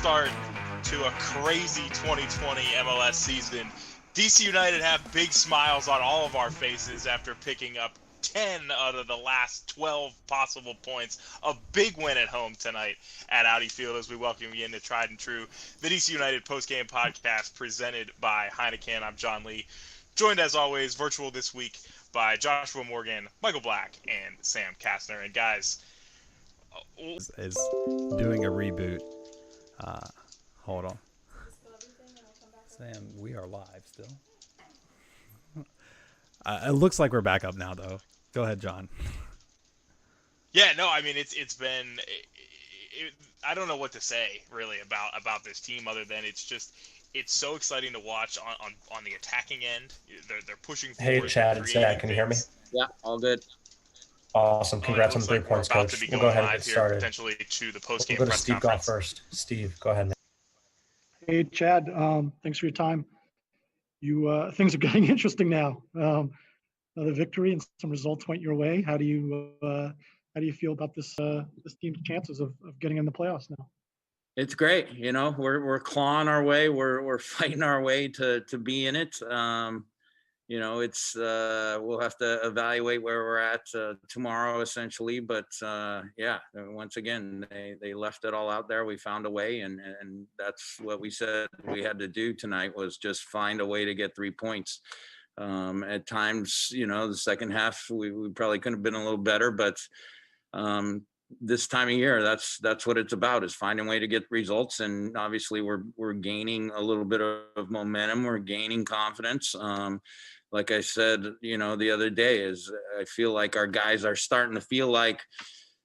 start to a crazy 2020 MLS season. DC United have big smiles on all of our faces after picking up 10 out of the last 12 possible points. A big win at home tonight at Audi Field as we welcome you into Tried and True, the DC United Postgame podcast presented by Heineken. I'm John Lee, joined as always virtual this week by Joshua Morgan, Michael Black, and Sam Kastner. And guys, is doing a reboot. Hold on. Sam, we are live still. It looks like we're back up now, though. Go ahead, John. Yeah, no, I mean it's been. I don't know what to say really about this team other than it's so exciting to watch on the attacking end. They're pushing forward. Hey, Chad, it's Zach. Can you hear me? Yeah, all good. Awesome. Congrats on the 3 points, Coach. We'll go ahead and get started. Potentially to the post-game we'll go to press Steve conference. Goff first. Steve, go ahead, man. Hey, Chad. Thanks for your time. Things are getting interesting now. The victory and some results went your way. How do you feel about this team's chances of getting in the playoffs now? It's great. You know, we're clawing our way. We're fighting our way to be in it. You know, it's we'll have to evaluate where we're at tomorrow, essentially. But yeah, once again, they left it all out there. We found a way, and that's what we said we had to do tonight was just find a way to get 3 points. At times, you know, the second half we probably could have been a little better, but this time of year, that's what it's about, is finding a way to get results. And obviously we're gaining a little bit of momentum. We're gaining confidence. Like I said, you know, the other day, is I feel like our guys are starting to feel like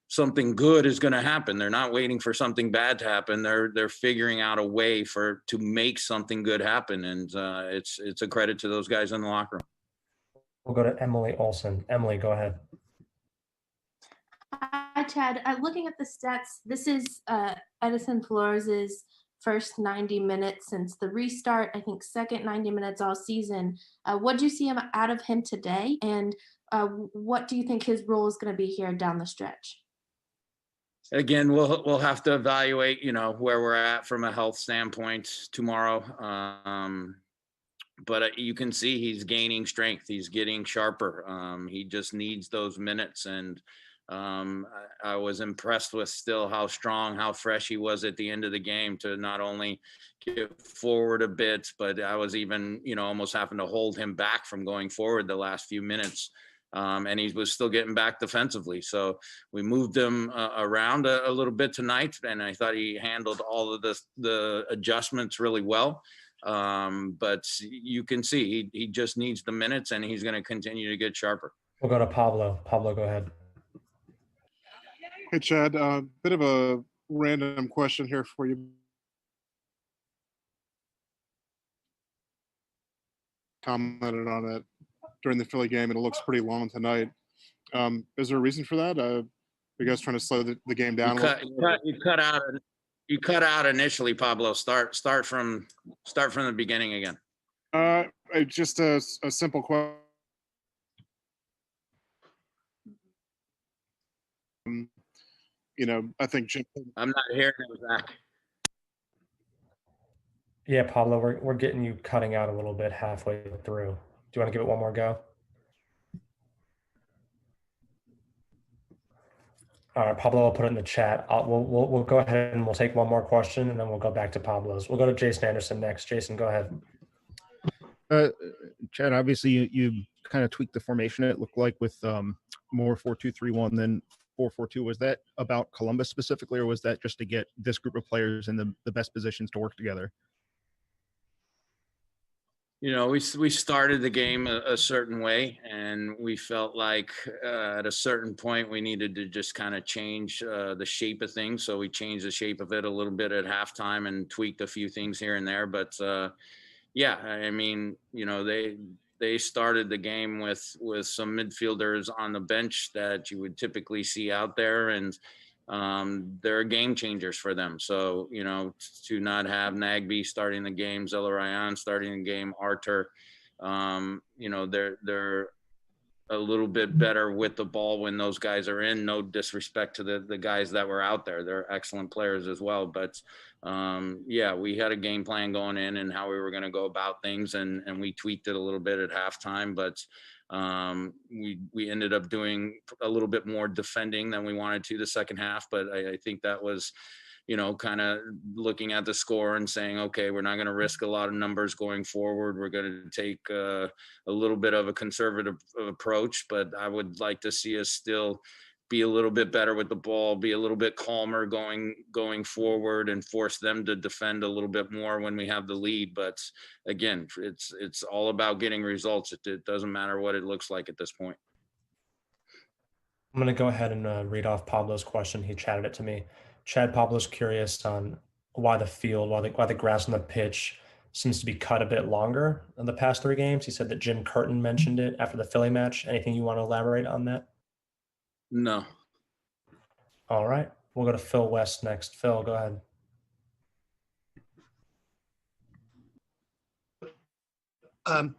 something good is going to happen. They're not waiting for something bad to happen. They're figuring out a way to make something good happen. And it's a credit to those guys in the locker room. We'll go to Emily Olsen. Emily, go ahead. Hi, Chad. Looking at the stats, this is Edison Flores' first 90 minutes since the restart. I think second 90 minutes all season. What do you see out of him today? And what do you think his role is going to be here down the stretch? Again, we'll have to evaluate, you know, where we're at from a health standpoint tomorrow. But you can see he's gaining strength. He's getting sharper. He just needs those minutes. And I was impressed with still how strong, how fresh he was at the end of the game to not only get forward a bit, but I was even, you know, almost having to hold him back from going forward the last few minutes. And he was still getting back defensively. So we moved him around a little bit tonight, and I thought he handled all of the adjustments really well. But you can see he just needs the minutes, and he's going to continue to get sharper. We'll go to Pablo. Pablo, go ahead. Hey, Chad, bit of a random question here for you. Commented on it during the Philly game, and it looks pretty long tonight. Is there a reason for that? Are you guys trying to slow the game down? You cut out initially, Pablo. Start from the beginning again. Just a simple question. You know, I think I'm not hearing it, Zach. Yeah, Pablo, we're getting you cutting out a little bit halfway through. Do you want to give it one more go? All right, Pablo, I'll put it in the chat. We'll go ahead and we'll take one more question, and then we'll go back to Pablo's. We'll go to Jason Anderson next. Jason, go ahead. Chad, obviously you kind of tweaked the formation. It looked like with more 4-2-3-1 than 4-4-2. Was that about Columbus specifically, or was that just to get this group of players in the best positions to work together? You know, we started the game a certain way, and we felt like at a certain point we needed to just kind of change the shape of things. So we changed the shape of it a little bit at halftime and tweaked a few things here and there. But yeah, I mean, you know, they started the game with some midfielders on the bench that you would typically see out there, and they're game changers for them. So, you know, to not have Nagbe starting the game, Zelarayan starting the game, Artur, you know, they're a little bit better with the ball when those guys are in. No disrespect to the guys that were out there. They're excellent players as well. But yeah, we had a game plan going in and how we were going to go about things. And we tweaked it a little bit at halftime, but we ended up doing a little bit more defending than we wanted to the second half. But I think that was, kind of looking at the score and saying, okay, we're not going to risk a lot of numbers going forward. We're going to take a little bit of a conservative approach, but I would like to see us still be a little bit better with the ball, be a little bit calmer going forward, and force them to defend a little bit more when we have the lead. But again, it's all about getting results. It doesn't matter what it looks like at this point. I'm going to go ahead and read off Pablo's question. He chatted it to me. Chad, Pablo's curious on why the grass on the pitch seems to be cut a bit longer in the past 3 games. He said that Jim Curtin mentioned it after the Philly match. Anything you want to elaborate on that? No. All right. We'll go to Phil West next. Phil, go ahead.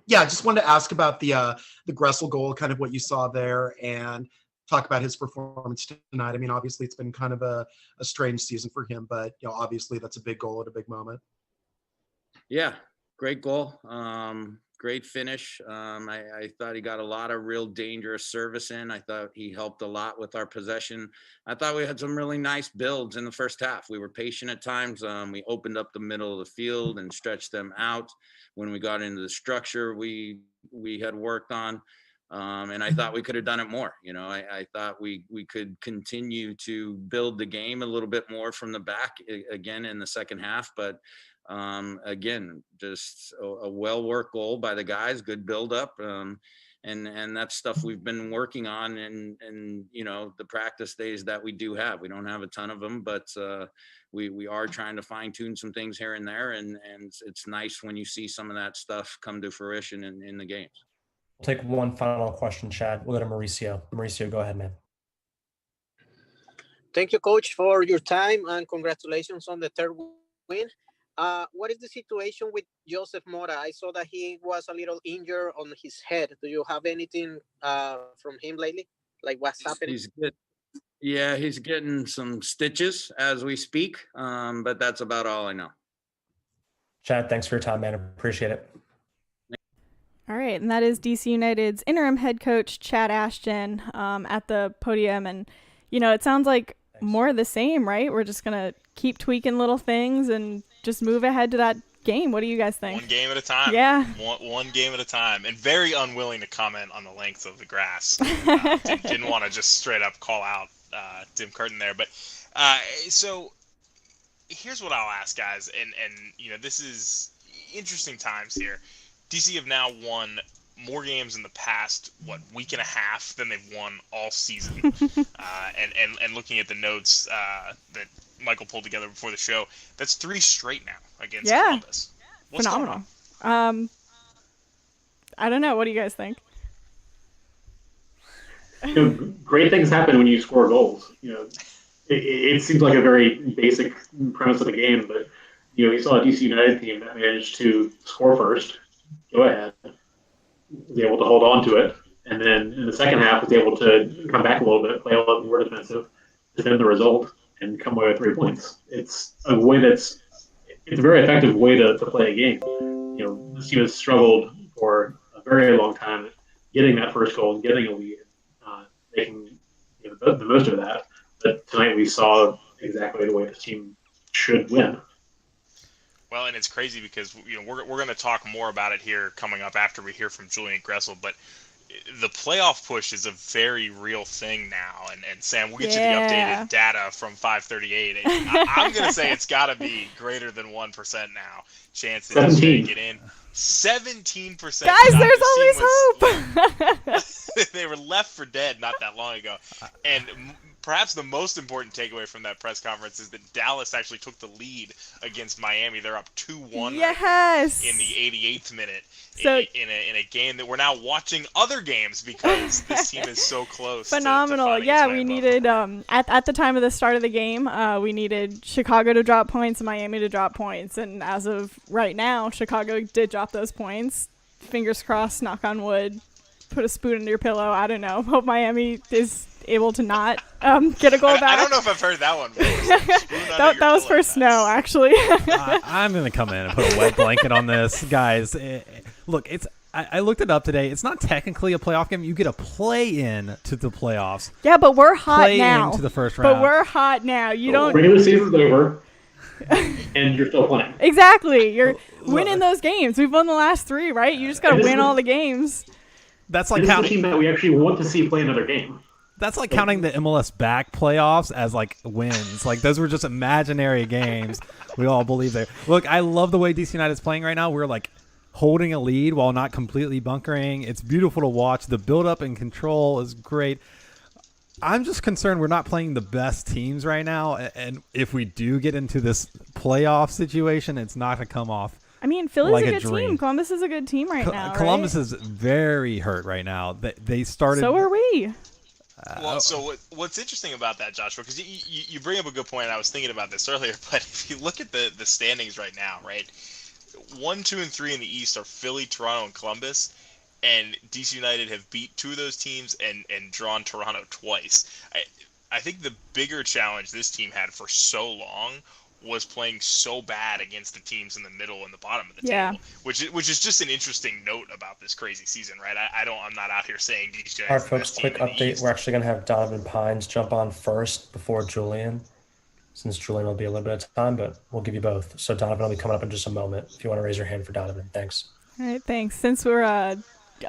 Yeah, I just wanted to ask about the Gressel goal, kind of what you saw there, and talk about his performance tonight. I mean, obviously it's been kind of a strange season for him, but obviously that's a big goal at a big moment. Yeah, great goal. Great finish. I thought he got a lot of real dangerous service in. I thought he helped a lot with our possession. I thought we had some really nice builds in the first half. We were patient at times. We opened up the middle of the field and stretched them out. When we got into the structure we had worked on, and I thought we could have done it more. I thought we could continue to build the game a little bit more from the back again in the second half. But again, just a well-worked goal by the guys, good build-up, and that's stuff we've been working on in the practice days that we do have. We don't have a ton of them, but we are trying to fine-tune some things here and there, and it's nice when you see some of that stuff come to fruition in the games. We'll take one final question, Chad. We'll go to Mauricio. Mauricio, go ahead, man. Thank you, Coach, for your time, and congratulations on the third win. What is the situation with Joseph Mora? I saw that he was a little injured on his head. Do you have anything from him lately? Like what's happening? He's good. Yeah, he's getting some stitches as we speak, but that's about all I know. Chad, thanks for your time, man. Appreciate it. All right, and that is DC United's interim head coach, Chad Ashton, at the podium. And, it sounds like more of the same, right? We're just going to keep tweaking little things and just move ahead to that game. What do you guys think? One game at a time. Yeah. One game at a time. And very unwilling to comment on the length of the grass. Didn't want to just straight up call out Tim Curtin there. But so here's what I'll ask, guys. And this is interesting times here. DC have now won more games in the past, week and a half than they've won all season. And looking at the notes that Michael pulled together before the show, that's 3 straight now against Columbus. What's phenomenal. going on? I don't know. What do you guys think? Great things happen when you score goals. It seems like a very basic premise of the game, but you saw a DC United team that managed to score first, go ahead, was able to hold on to it, and then in the second half was able to come back a little bit, play a little more defensive, defend the result, and come away with 3 points. It's a very effective way to play a game. This team has struggled for a very long time getting that first goal and getting a lead, making the most of that. But tonight we saw exactly the way this team should win. Well, and it's crazy because we're going to talk more about it here coming up after we hear from Julian Gressel, but the playoff push is a very real thing now. And Sam, we'll get you the updated data from 538. I'm going to say it's got to be greater than 1% now. Chances to get in. 17%. Guys, there's always hope. They were left for dead not that long ago. And perhaps the most important takeaway from that press conference is that Dallas actually took the lead against Miami. They're up 2-1 in the 88th minute in a game that we're now watching other games because this team is so close. Phenomenal. Yeah, we needed at the time of the start of the game, we needed Chicago to drop points and Miami to drop points. And as of right now, Chicago did drop those points. Fingers crossed, knock on wood. put a spoon in your pillow. I don't know. Hope Miami is able to not get a goal back. I don't know if I've heard that one before. That was for snow, actually. I'm going to come in and put a wet blanket on this. Guys, look, I looked it up today. It's not technically a playoff game. You get a play-in to the playoffs. Yeah, but we're hot now. Play into the first round. But we're hot now. You don't. Regular season's over, and you're still playing. Exactly. You're winning those games. We've won the last 3, right? You just got to win all the games. That's like counting. Team that we actually want to see play another game. That's like counting the MLS back playoffs as like wins. Like those were just imaginary games. We all believe there. Look, I love the way DC United's playing right now. We're like holding a lead while not completely bunkering. It's beautiful to watch. The build-up and control is great. I'm just concerned we're not playing the best teams right now, and if we do get into this playoff situation, it's not going to come off. I mean, Philly's like a good team. Columbus is a good team right now. Columbus right? is very hurt right now. They started. So are we. Well, so what's interesting about that, Joshua, because you bring up a good point, and I was thinking about this earlier, but if you look at the standings right now, right, 1, 2, and 3 in the East are Philly, Toronto, and Columbus, and DC United have beat 2 of those teams and drawn Toronto twice. I think the bigger challenge this team had for so long was playing so bad against the teams in the middle and the bottom of the table, which is just an interesting note about this crazy season, right? I'm not out here saying DC United. All right, folks, quick update. We're actually going to have Donovan Pines jump on first before Julian, since Julian will be a little bit of time, but we'll give you both. So Donovan will be coming up in just a moment. If you want to raise your hand for Donovan, thanks. All right, thanks. Since we're a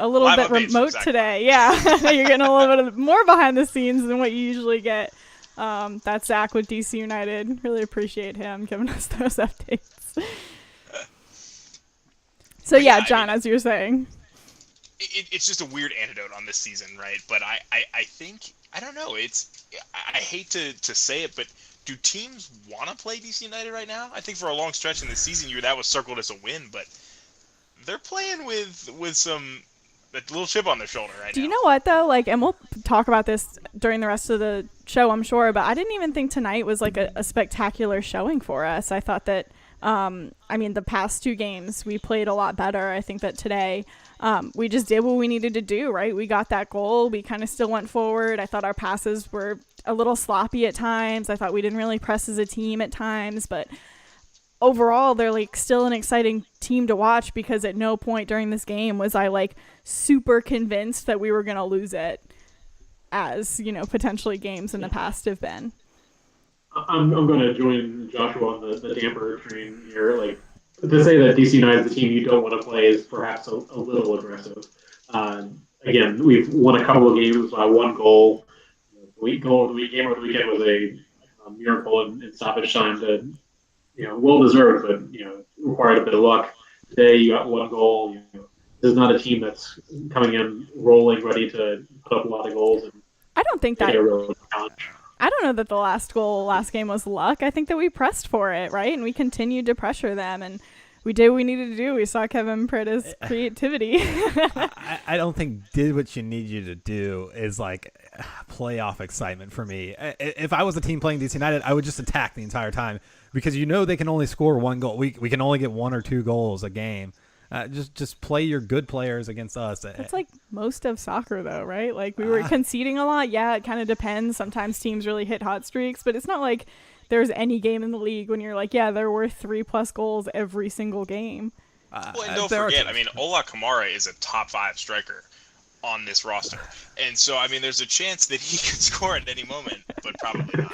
little bit remote today, you're getting a little bit more behind the scenes than what you usually get. That's Zach with DC United. Really appreciate him giving us those updates. So yeah, John, as you were saying, it's just a weird antidote on this season, right? But I think, I don't know. I hate to say it, but do teams want to play DC United right now? I think for a long stretch in the season, that was circled as a win, but they're playing with some a little chip on their shoulder right now. Do you know what though? Like, and we'll talk about this during the rest of the show, I'm sure. But I didn't even think tonight was like a spectacular showing for us. I thought that, the past 2 games we played a lot better. I think that today, we just did what we needed to do. Right, we got that goal. We kind of still went forward. I thought our passes were a little sloppy at times. I thought we didn't really press as a team at times, but overall they're like still an exciting team to watch, because at no point during this game was I like super convinced that we were going to lose it, as potentially games in the past have been. I'm going to join Joshua on the damper train here. Like, to say that DC United is the team you don't want to play is perhaps a little aggressive. Again, we've won a couple of games by 1 goal. The goal of the game over the weekend was a miracle in stoppage time to, well deserved, but required a bit of luck. Today you got 1 goal. This is not a team that's coming in rolling, ready to put up a lot of goals. And I don't think that. A real challenge. I don't know that the last goal last game was luck. I think that we pressed for it, right, and we continued to pressure them, and we did what we needed to do. We saw Kevin Prada's creativity. I don't think did what you need you to do is like playoff excitement for me. If I was a team playing DC United, I would just attack the entire time, because they can only score 1 goal. We can only get 1 or 2 goals a game. Just play your good players against us. It's like most of soccer, though, right? Like, we were conceding a lot. Yeah, it kind of depends. Sometimes teams really hit hot streaks, but it's not like there's any game in the league when you're like, yeah, there were 3+ goals every single game. Well, and don't forget, Ola Kamara is a top 5 striker on this roster. And so, there's a chance that he could score at any moment, but probably not.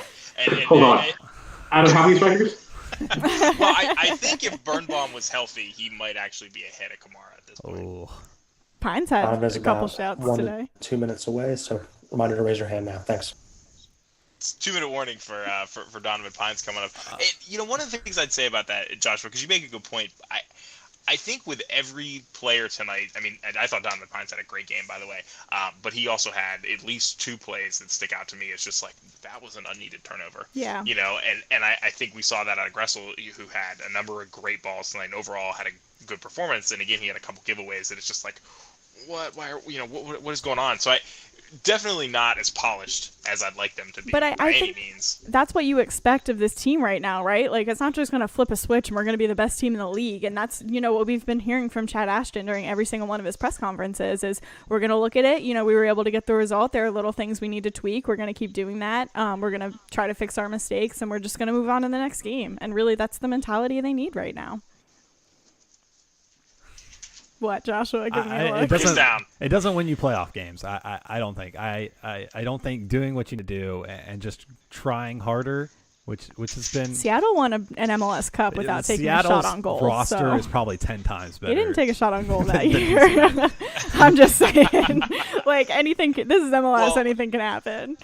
Hold on. Out of how many strikers? Well, I think if Birnbaum was healthy, he might actually be ahead of Kamara at this point. Pines had a couple shouts today. 2 minutes away, so reminder to raise your hand now. Thanks. It's 2-minute warning for Donovan Pines coming up. And, one of the things I'd say about that, Joshua, because you make a good point, I think with every player tonight, I thought Donovan Pines had a great game, by the way, but he also had at least 2 plays that stick out to me. It's just like, that was an unneeded turnover. Yeah. And I think we saw that out of Gressel, who had a number of great balls tonight and overall had a good performance. And again, he had a couple giveaways that it's just like, what is going on? So definitely not as polished as I'd like them to be. But by I any think means. that's what you expect of this team right now, right? Like, it's not just going to flip a switch and we're going to be the best team in the league. And that's, what we've been hearing from Chad Ashton during every single one of his press conferences is we're going to look at it. We were able to get the result. There are little things we need to tweak. We're going to keep doing that. We're going to try to fix our mistakes, and we're just going to move on to the next game. And really, that's the mentality they need right now. What, Joshua? Give me a look. It doesn't win you playoff games. I don't think. I don't think doing what you need to do and just trying harder, which has been Seattle won an MLS Cup without taking a shot on goal. Roster is probably 10 times better. They didn't take a shot on goal that year. I'm just saying, like anything. This is MLS. Well, anything can happen.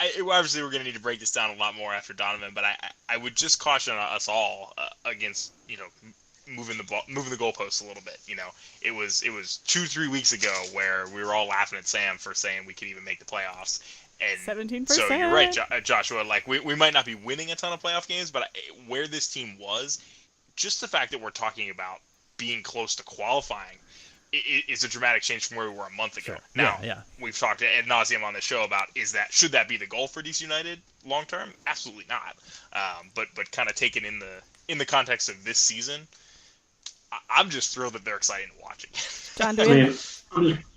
Obviously, we're going to need to break this down a lot more after Donovan, but I would just caution us all against moving the goalposts a little bit. It was 2-3 weeks ago where we were all laughing at Sam for saying we could even make the playoffs. And 17%. So you're right, Joshua. Like we might not be winning a ton of playoff games, but where this team was, just the fact that we're talking about being close to qualifying is a dramatic change from where we were a month ago. Sure. Now, yeah. We've talked ad nauseum on the show about should that be the goal for DC United long term? Absolutely not. But kind of taken in the context of this season, I'm just thrilled that they're exciting to watch again. John, I'm just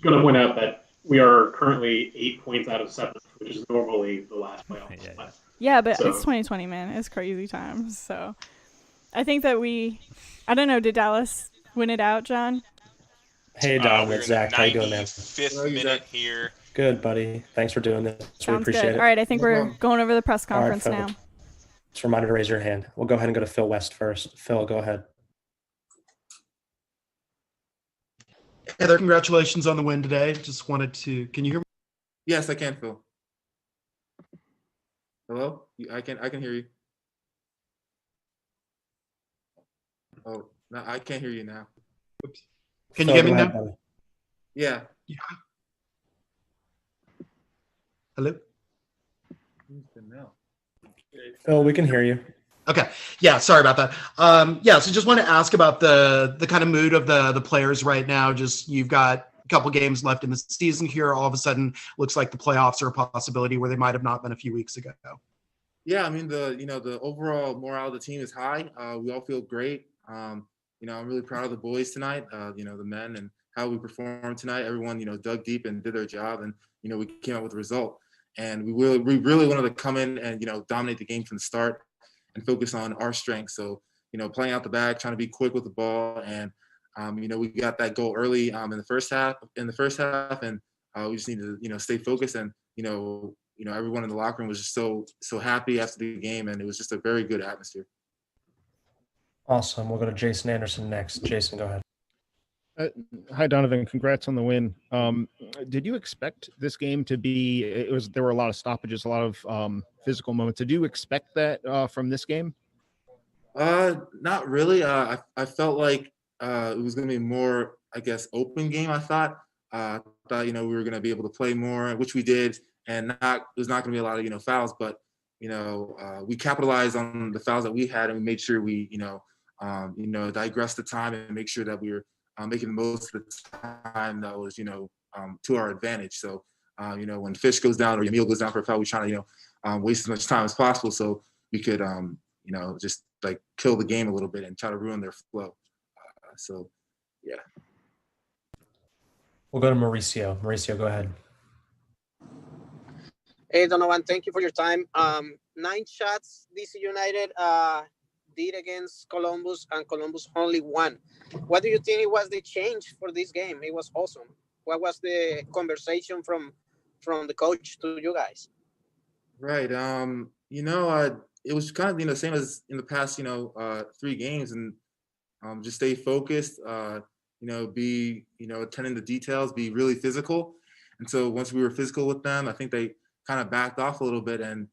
going to point out that we are currently 8 points out of 7, which is normally the last playoff spot. Yeah, but it's 2020, man. It's crazy times. So I think that I don't know, did Dallas win it out, John? Hey, Don, it's Zach. How you doing, man? 5th minute here. Good, buddy. Thanks for doing this. Sounds we appreciate good. it. All right, I think we're going over the press conference now. Just a reminder to raise your hand. We'll go ahead and go to Phil West first. Phil, go ahead. Heather, congratulations on the win today. Just wanted to, can you hear me? Yes, I can, Phil. Hello? I can hear you. Oh, no, I can't hear you now. Oops. Can you hear me now? Buddy. Yeah. Hello? Phil, we can hear you. Okay. Yeah, sorry about that. So just want to ask about the kind of mood of the players right now. Just you've got a couple games left in the season here. All of a sudden, looks like the playoffs are a possibility where they might have not been a few weeks ago. Yeah, I mean the overall morale of the team is high. We all feel great. I'm really proud of the boys tonight. The men and how we performed tonight. Everyone dug deep and did their job, and we came out with a result. And we really wanted to come in and dominate the game from the start and focus on our strengths. So, playing out the back, trying to be quick with the ball. And, we got that goal early in the first half, and we just needed to, stay focused. And, everyone in the locker room was just so happy after the game. And it was just a very good atmosphere. Awesome. We'll go to Jason Anderson next. Jason, go ahead. Hi, Donovan. Congrats on the win. Did you expect this game to be? There were a lot of stoppages, a lot of physical moments. Did you expect that from this game? Not really. I felt like it was going to be more, I guess, open game. I thought we were going to be able to play more, which we did, and there's not going to be a lot of fouls. But we capitalized on the fouls that we had, and we made sure we digressed the time and make sure that we were making the most of the time that was, to our advantage. So, when Fish goes down or Emil goes down for a foul, we try to, waste as much time as possible so we could, just like kill the game a little bit and try to ruin their flow. Yeah. We'll go to Mauricio. Mauricio, go ahead. Hey, Donovan, thank you for your time. 9 shots DC United did against Columbus, and Columbus only won. What do you think it was the change for this game? It was awesome. What was the conversation from the coach to you guys? Right. It was kind of same as in the past 3 games, and just stay focused. Be attending the details, be really physical. And so once we were physical with them, I think they kind of backed off a little bit, and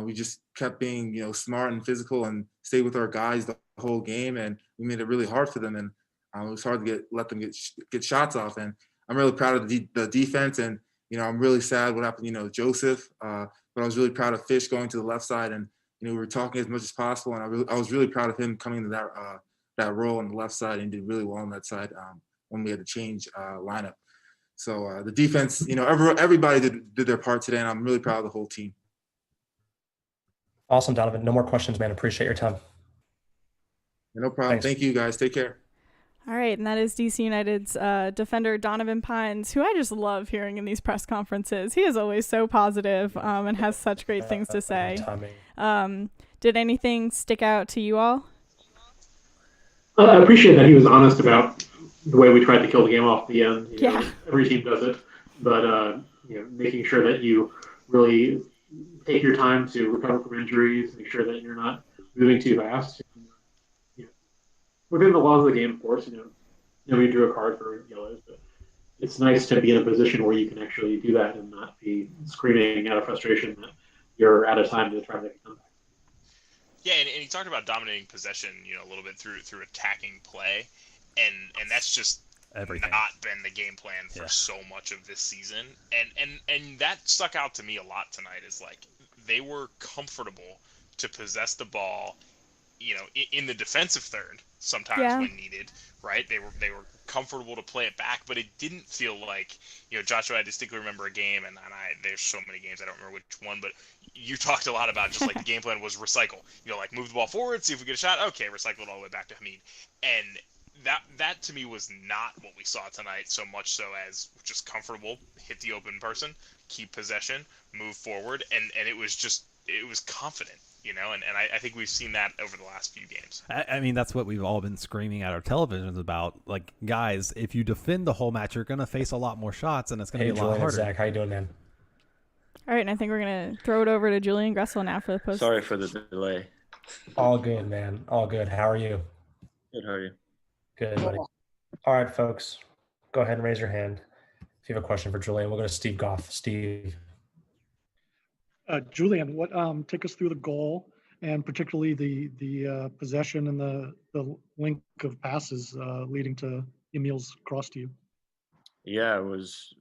we just kept being smart and physical and stayed with our guys the whole game, and we made it really hard for them, and it was hard to let them get shots off. And I'm really proud of the defense, and I'm really sad what happened Joseph, but I was really proud of Fish going to the left side, and we were talking as much as possible, and I was really proud of him coming to that role on the left side, and did really well on that side when we had to change lineup. So the defense, everybody did their part today, and I'm really proud of the whole team. Awesome, Donovan. No more questions, man. Appreciate your time. No problem. Thanks. Thank you, guys. Take care. All right, and that is DC United's defender Donovan Pines, who I just love hearing in these press conferences. He is always so positive and has such great things to say. Did anything stick out to you all? I appreciate that he was honest about the way we tried to kill the game off the end. Every team does it, but making sure that you really take your time to recover from injuries, make sure that you're not moving too fast. Within the laws of the game, of course, we drew a card for yellows, but it's nice to be in a position where you can actually do that and not be screaming out of frustration that you're out of time to try to make a comeback. Yeah, and he talked about dominating possession, a little bit through attacking play, and that's just everything. Not been the game plan for so much of this season, and that stuck out to me a lot tonight. Is like they were comfortable to possess the ball, in the defensive third sometimes when needed, right? They were comfortable to play it back, but it didn't feel like, Joshua, I distinctly remember a game, and there's so many games, I don't remember which one, but you talked a lot about just like the game plan was recycle, like move the ball forward, see if we get a shot, okay, recycle it all the way back to Hamid. And that to me was not what we saw tonight, so much so as just comfortable, hit the open person, keep possession, move forward, and it was confident. And I think we've seen that over the last few games. I mean, that's what we've all been screaming at our televisions about. Like, guys, if you defend the whole match, you're going to face a lot more shots, and it's going to be a lot harder. Zach, how you doing, man? All right, and I think we're going to throw it over to Julian Gressel now for the post. Sorry for the delay. All good, man. All good. How are you? Good, how are you? Good, buddy. All right, folks, go ahead and raise your hand if you have a question for Julian. We'll go to Steve Goff. Steve. Julian, take us through the goal and particularly the possession and the link of passes leading to Emil's cross to you. Yeah,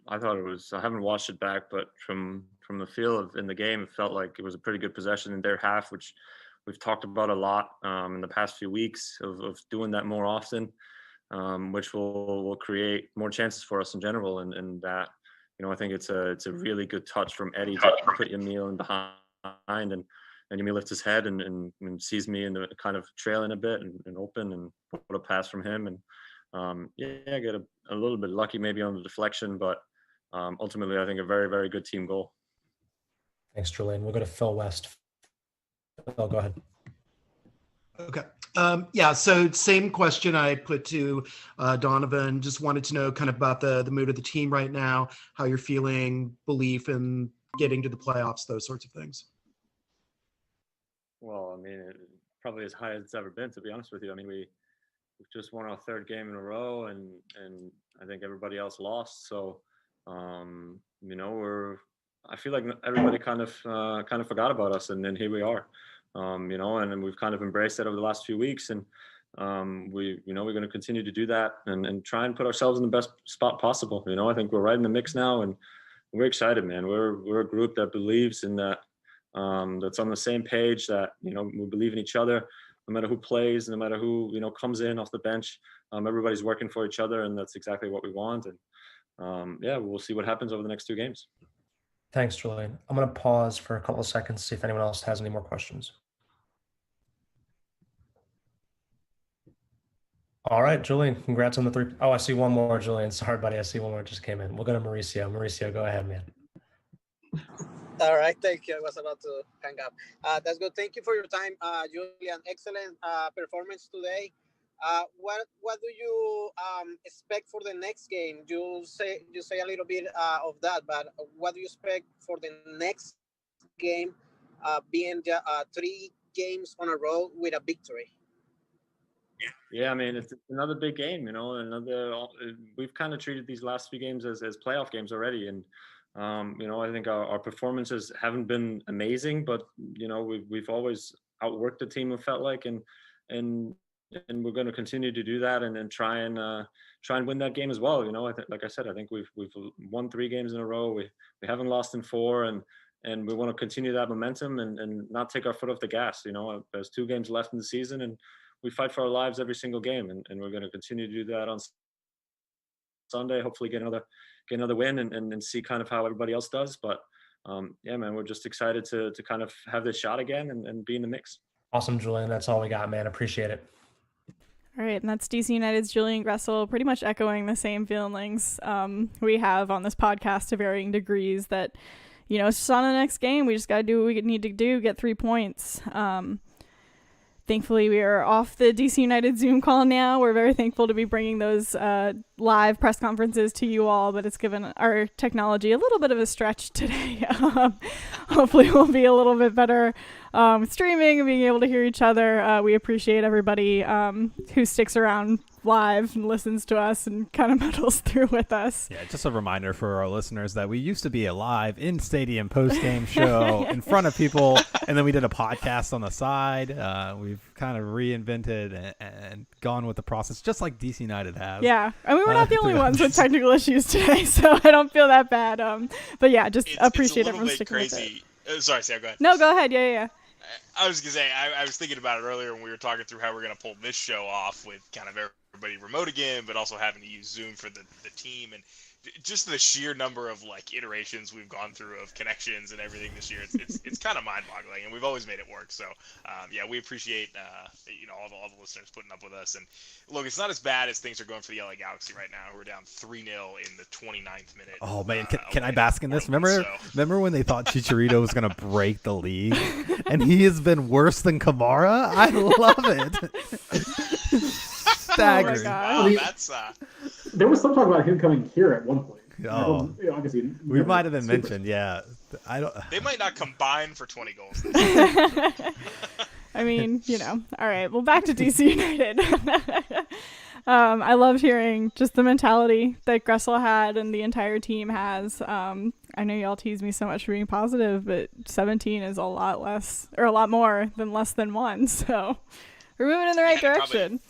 I thought it was. I haven't watched it back, but from the feel in the game, it felt like it was a pretty good possession in their half, which we've talked about a lot in the past few weeks of doing that more often, which will create more chances for us in general, and that. I think it's a really good touch from Eddie to put Emil in behind, and Emil lifts his head and sees me in the kind of trailing a bit and open and put a pass from him, and get a little bit lucky maybe on the deflection, but ultimately I think a very, very good team goal. Thanks, Julian. We'll go to Phil West. Phil, go ahead. Okay. So same question I put to Donovan. Just wanted to know kind of about the mood of the team right now, how you're feeling, belief in getting to the playoffs, those sorts of things. Well, I mean, probably as high as it's ever been, to be honest with you. I mean, we've just won our third game in a row, and I think everybody else lost. So, I feel like everybody kind of forgot about us, and then here we are. And we've kind of embraced that over the last few weeks, and we're going to continue to do that and try and put ourselves in the best spot possible. I think we're right in the mix now, and we're excited, man. We're a group that believes in that, that's on the same page, that we believe in each other, no matter who plays, no matter who comes in off the bench. Everybody's working for each other, and that's exactly what we want. And we'll see what happens over the next 2 games. Thanks, Julian. I'm going to pause for a couple of seconds to see if anyone else has any more questions. All right, Julian, congrats on the 3. Oh, I see one more, Julian. Sorry, buddy. I see one more just came in. We'll go to Mauricio. Mauricio, go ahead, man. All right, thank you. I was about to hang up. That's good. Thank you for your time, Julian. Excellent performance today. What do you expect for the next game? You say a little bit of that, but what do you expect for the next game, being 3 games on a row with a victory? Yeah, I mean, it's another big game. We've kind of treated these last few games as playoff games already, and I think our performances haven't been amazing, but we've always outworked the team. It felt like, and we're going to continue to do that, and then try and win that game as well. I think, like I said, I think we've won 3 games in a row. We haven't lost in 4, and we want to continue that momentum and not take our foot off the gas. There's 2 games left in the season, and we fight for our lives every single game, and we're going to continue to do that on Sunday. Hopefully get another win and see kind of how everybody else does. But yeah, man, we're just excited to kind of have this shot again and be in the mix. Awesome, Julian. That's all we got, man. Appreciate it. All right, and that's DC United's Julian Gressel, pretty much echoing the same feelings we have on this podcast to varying degrees, that, it's just on the next game. We just got to do what we need to do, get 3 points. Thankfully, we are off the DC United Zoom call now. We're very thankful to be bringing those live press conferences to you all, but it's given our technology a little bit of a stretch today. Hopefully, we'll be a little bit better streaming and being able to hear each other. We appreciate everybody who sticks around live and listens to us and kind of muddles through with us. Yeah, just a reminder for our listeners that we used to be a live in-stadium post-game show in front of people, and then we did a podcast on the side. We've kind of reinvented and gone with the process, just like DC United has. Yeah, and we were not the only ones with technical issues today, so I don't feel that bad. But yeah, just appreciate everyone sticking with it. Sorry, Sam, go ahead. No, go ahead. Yeah. I was going to say, I was thinking about it earlier when we were talking through how we're going to pull this show off with kind of everybody remote again, but also having to use Zoom for the team. And just the sheer number of iterations we've gone through of connections and everything this year, it's kind of mind-boggling, and we've always made it work. So yeah, we appreciate all the listeners putting up with us. And look, it's not as bad as things are going for the LA Galaxy right now. We're down 3-0 in the 29th minute. Oh man, can I bask in this? Remember when they thought Chicharito was going to break the league, and he has been worse than Kamara? I love it. Staggering. Wow, that's there was some talk about him coming here at one point. Oh, obviously, we might have been mentioned. Yeah, I don't. They might not combine for 20 goals. I mean, All right. Well, back to DC United. I loved hearing just the mentality that Gressel had and the entire team has. I know y'all tease me so much for being positive, but 17 is a lot more than less than 1. So we're moving in the right direction.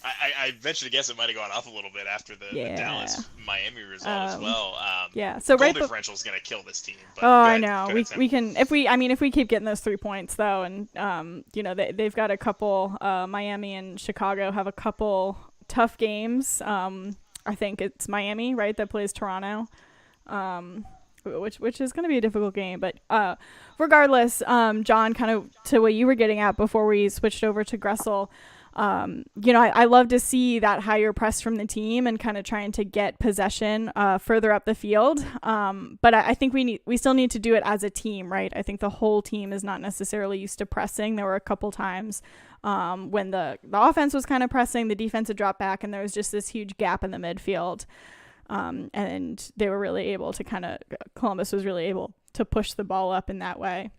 I venture to guess it might have gone up a little bit after the Dallas-Miami result as well. Yeah, so goal differential is going to kill this team. But I know. We can if we keep getting those 3 points though, and they've got a couple. Miami and Chicago have a couple tough games. I think it's Miami, right, that plays Toronto. Which is going to be a difficult game, but regardless, John, kind of to what you were getting at before we switched over to Gressel. I love to see that higher press from the team and kind of trying to get possession further up the field. But I think we still need to do it as a team, right? I think the whole team is not necessarily used to pressing. There were a couple times when the offense was kind of pressing, the defense had dropped back, and there was just this huge gap in the midfield. And they were really able to Columbus was really able to push the ball up in that way.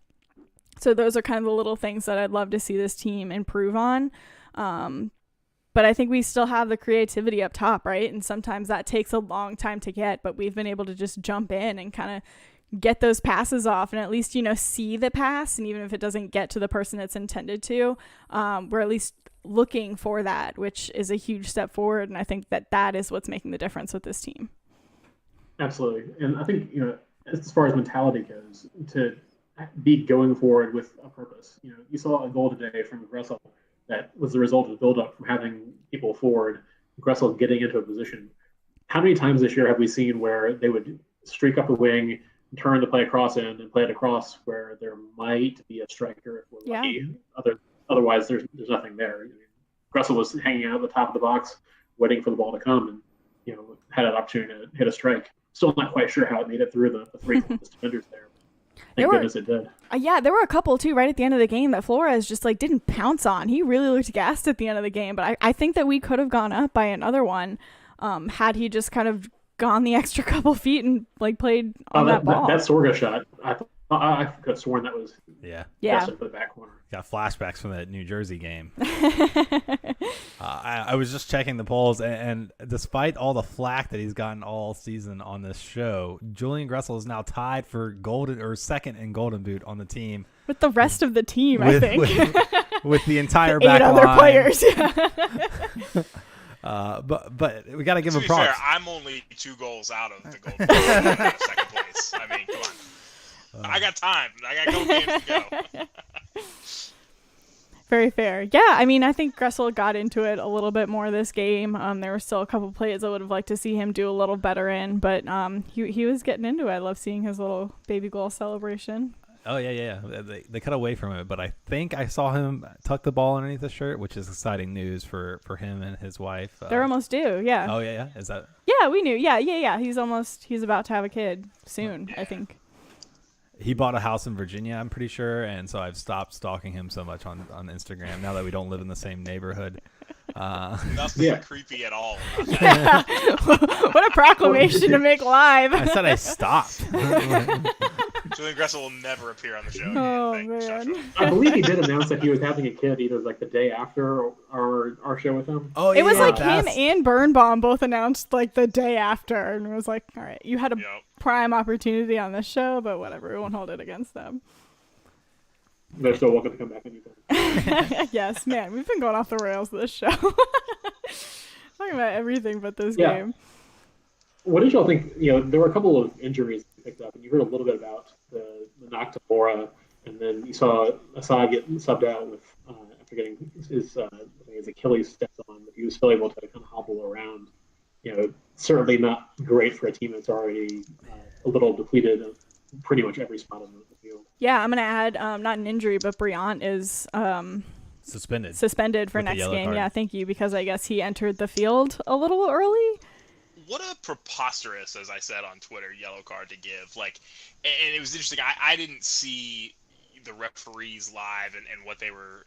So those are kind of the little things that I'd love to see this team improve on. But I think we still have the creativity up top, right? And sometimes that takes a long time to get, but we've been able to just jump in and kind of get those passes off and at least, see the pass. And even if it doesn't get to the person it's intended to, we're at least looking for that, which is a huge step forward. And I think that is what's making the difference with this team. Absolutely. And I think, as far as mentality goes, to be going forward with a purpose, you saw a goal today from Gressel that was the result of the build-up from having people forward, Gressel getting into a position. How many times this year have we seen where they would streak up a wing, turn the play across in, and play it across where there might be a striker if we're lucky? Otherwise, there's nothing there. Gressel was hanging out at the top of the box, waiting for the ball to come, and had an opportunity to hit a strike. Still not quite sure how it made it through the three defenders there. Thank goodness it did. Yeah, there were a couple too right at the end of the game that Flores just didn't pounce on. He really looked gassed at the end of the game, but I think that we could have gone up by another one had he just kind of gone the extra couple feet and played on that ball. That Sorga shot, I could have sworn that was for the back corner. Got flashbacks from that New Jersey game. I was just checking the polls, and despite all the flack that he's gotten all season on this show, Julian Gressel is now tied for second in Golden Boot on the team. With the rest of the team, I think. With the entire back line. 8 other players, but we got to give him props. To be fair, I'm only 2 goals out of the Golden Boot second place. I mean, come on. I got time. I got no games to go. Very fair. Yeah, I mean, I think Gressel got into it a little bit more this game. There were still a couple plays I would have liked to see him do a little better in, but he was getting into it. I love seeing his little baby goal celebration. Oh, yeah. They cut away from it, but I think I saw him tuck the ball underneath the shirt, which is exciting news for him and his wife. They're almost due, yeah. Oh, yeah. Is that? Yeah, we knew. Yeah. He's about to have a kid soon, I think. He bought a house in Virginia, I'm pretty sure, and so I've stopped stalking him so much on Instagram now that we don't live in the same neighborhood. Nothing creepy at all. Yeah. What a proclamation to make live. I said I stopped. Julian Gressel will never appear on the show. Oh, man. I believe he did announce that he was having a kid either like the day after our show with him. Oh, it was like him and Birnbaum both announced like the day after, and it was like, all right, you had a prime opportunity on this show, but whatever, we won't hold it against them. They're still welcome to come back anytime. Yes, man, we've been going off the rails this show. Talking about everything but this game. What did y'all think? There were a couple of injuries picked up, and you heard a little bit about the knock to Mora, and then you saw Assad get subbed out with after getting his Achilles stepped on, but he was still able to kind of hobble around. Certainly not great for a team that's already a little depleted of pretty much every spot on the field. Yeah, I'm gonna add not an injury, but Briant is suspended for next game. Card. Yeah, thank you, because I guess he entered the field a little early. What a preposterous, as I said on Twitter, yellow card to give. And it was interesting. I didn't see the referees live and what they were,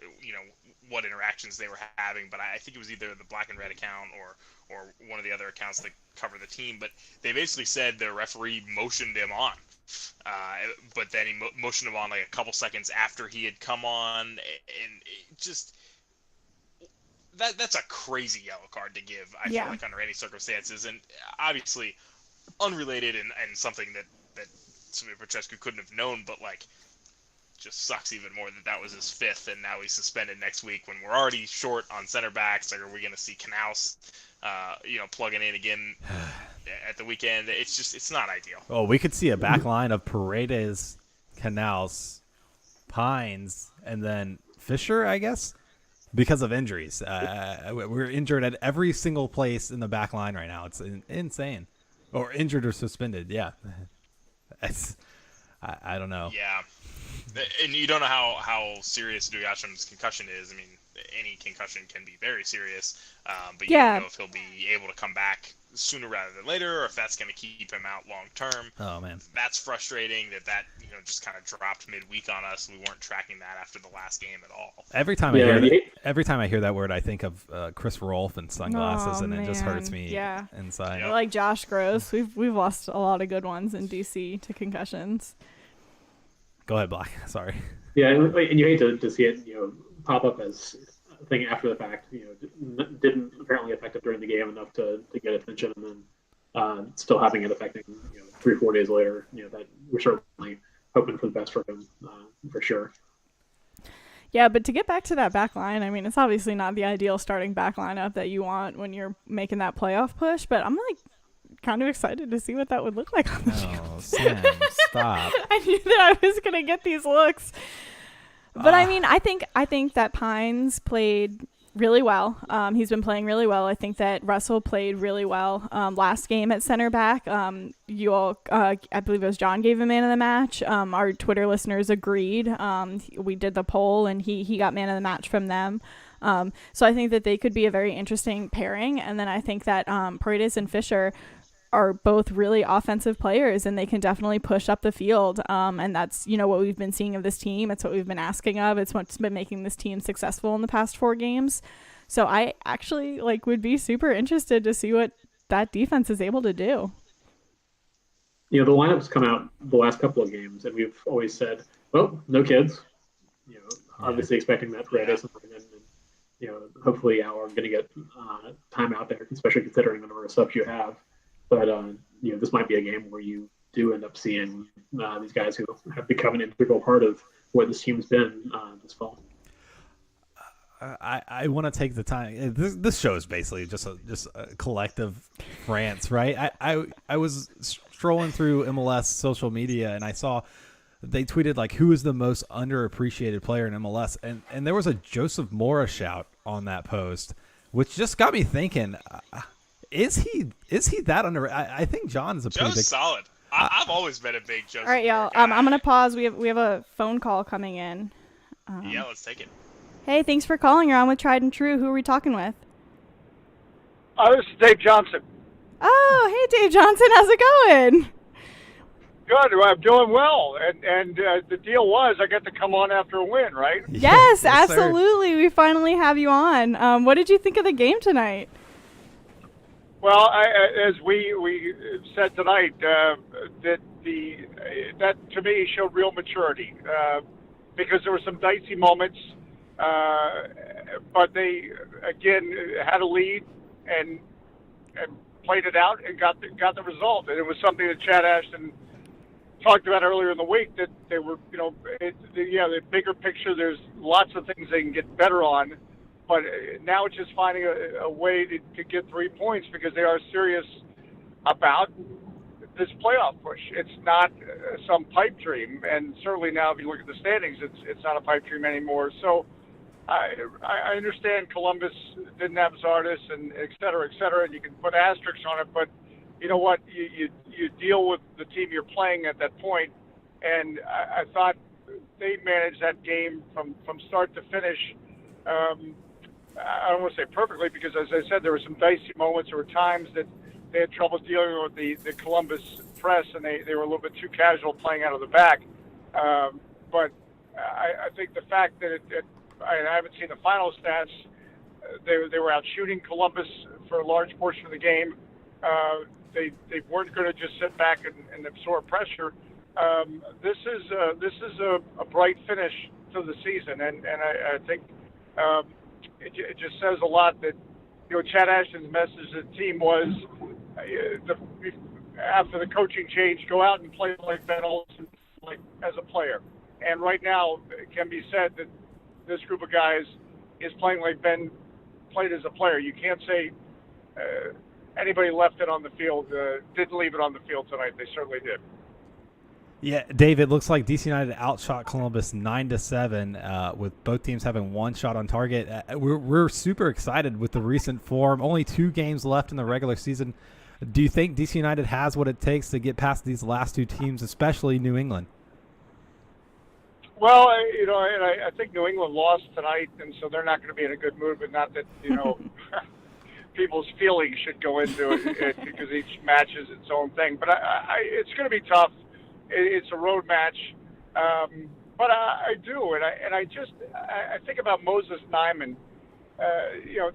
what interactions they were having, but I think it was either the black and red account or one of the other accounts that cover the team. But they basically said the referee motioned him on. But then he motioned him on like a couple seconds after he had come on, and it just that's a crazy yellow card to give. I feel like under any circumstances, and obviously unrelated and something that Sami Petrescu couldn't have known, but just sucks even more that was his fifth, and now he's suspended next week when we're already short on center backs. Are we going to see Knaus, plugging in again at the weekend? It's not ideal. Oh, we could see a back line of Paredes, Knaus, Pines, and then Fisher, I guess, because of injuries. We're injured at every single place in the back line right now. It's insane. Or injured or suspended, yeah. I don't know. Yeah. And you don't know how serious Duyasham's concussion is. I mean, any concussion can be very serious, but you don't know if he'll be able to come back sooner rather than later, or if that's going to keep him out long term. Oh man, that's frustrating. That just kind of dropped midweek on us. We weren't tracking that after the last game at all. Every time I hear that word, I think of Chris Rolfe and sunglasses, and it just hurts me inside. Yep. Like Josh Gross, we've lost a lot of good ones in DC to concussions. Go ahead, Black. Sorry. Yeah, and you hate to see it, pop up as a thing after the fact. Didn't apparently affect it during the game enough to get attention, and then still having it affecting 3 or 4 days later. That we're certainly hoping for the best for him, for sure. Yeah, but to get back to that back line, I mean, it's obviously not the ideal starting back lineup that you want when you're making that playoff push, but I'm kind of excited to see what that would look like on the field. Sam, stop. I knew that I was gonna get these looks, but I mean, I think that Pines played really well. He's been playing really well. I think that Russell played really well last game at center back. You all, I believe it was John gave him man of the match. Our Twitter listeners agreed. We did the poll, and he got man of the match from them. So I think that they could be a very interesting pairing. And then I think that Paredes and Fisher are both really offensive players, and they can definitely push up the field. And that's, what we've been seeing of this team. It's what we've been asking of. It's what's been making this team successful in the past 4 games. So I actually would be super interested to see what that defense is able to do. The lineup's come out the last couple of games, and we've always said, well, no kids. Obviously expecting that Paredes and hopefully Al are going to get time out there, especially considering the number of subs you have. But this might be a game where you do end up seeing these guys who have become an integral part of what this team's been this fall. I want to take the time. This show is basically just a collective rants, right? I was strolling through MLS social media, and I saw they tweeted like, who is the most underappreciated player in MLS, and there was a Joseph Mora shout on that post, which just got me thinking. Is he that under? I think John is a pretty Joe's big. solid. I've always been a big Joseph. All right, y'all. I'm gonna pause. We have a phone call coming in. Yeah, let's take it. Hey, thanks for calling. You're on with Tried and True. Who are we talking with? This is Dave Johnson. Oh, hey, Dave Johnson. How's it going? Good. I'm doing well. And the deal was I get to come on after a win, right? Yes, absolutely. We finally have you on. What did you think of the game tonight? Well, as we said tonight, that to me showed real maturity because there were some dicey moments, but they again had a lead and played it out and got the result. And it was something that Chad Ashton talked about earlier in the week, that they were, the bigger picture. There's lots of things they can get better on. But now it's just finding a way to get 3 points because they are serious about this playoff push. It's not some pipe dream, and certainly now if you look at the standings, it's not a pipe dream anymore. So I understand Columbus didn't have Zardes and et cetera, and you can put asterisks on it, but you know what? You deal with the team you're playing at that point, and I thought they managed that game from start to finish. I don't want to say perfectly because, as I said, there were some dicey moments. There were times that they had trouble dealing with the Columbus press, and they were a little bit too casual playing out of the back. But I think the fact that I haven't seen the final stats, they were out shooting Columbus for a large portion of the game. They weren't going to just sit back and absorb pressure. This is a bright finish to the season, and I think. It just says a lot that, Chad Ashton's message to the team was, after the coaching change, go out and play like Ben Olsen, like as a player. And right now, it can be said that this group of guys is playing like Ben played as a player. You can't say anybody left it on the field, didn't leave it on the field tonight. They certainly did. Yeah, Dave, it looks like DC United outshot Columbus 9-7, with both teams having one shot on target. We're super excited with the recent form. Only 2 games left in the regular season. Do you think DC United has what it takes to get past these last 2 teams, especially New England? Well, and I think New England lost tonight, and so they're not going to be in a good mood, but not that, people's feelings should go into it because each match is its own thing. But it's going to be tough. It's a road match, but I do, and I think about Moses Nyman.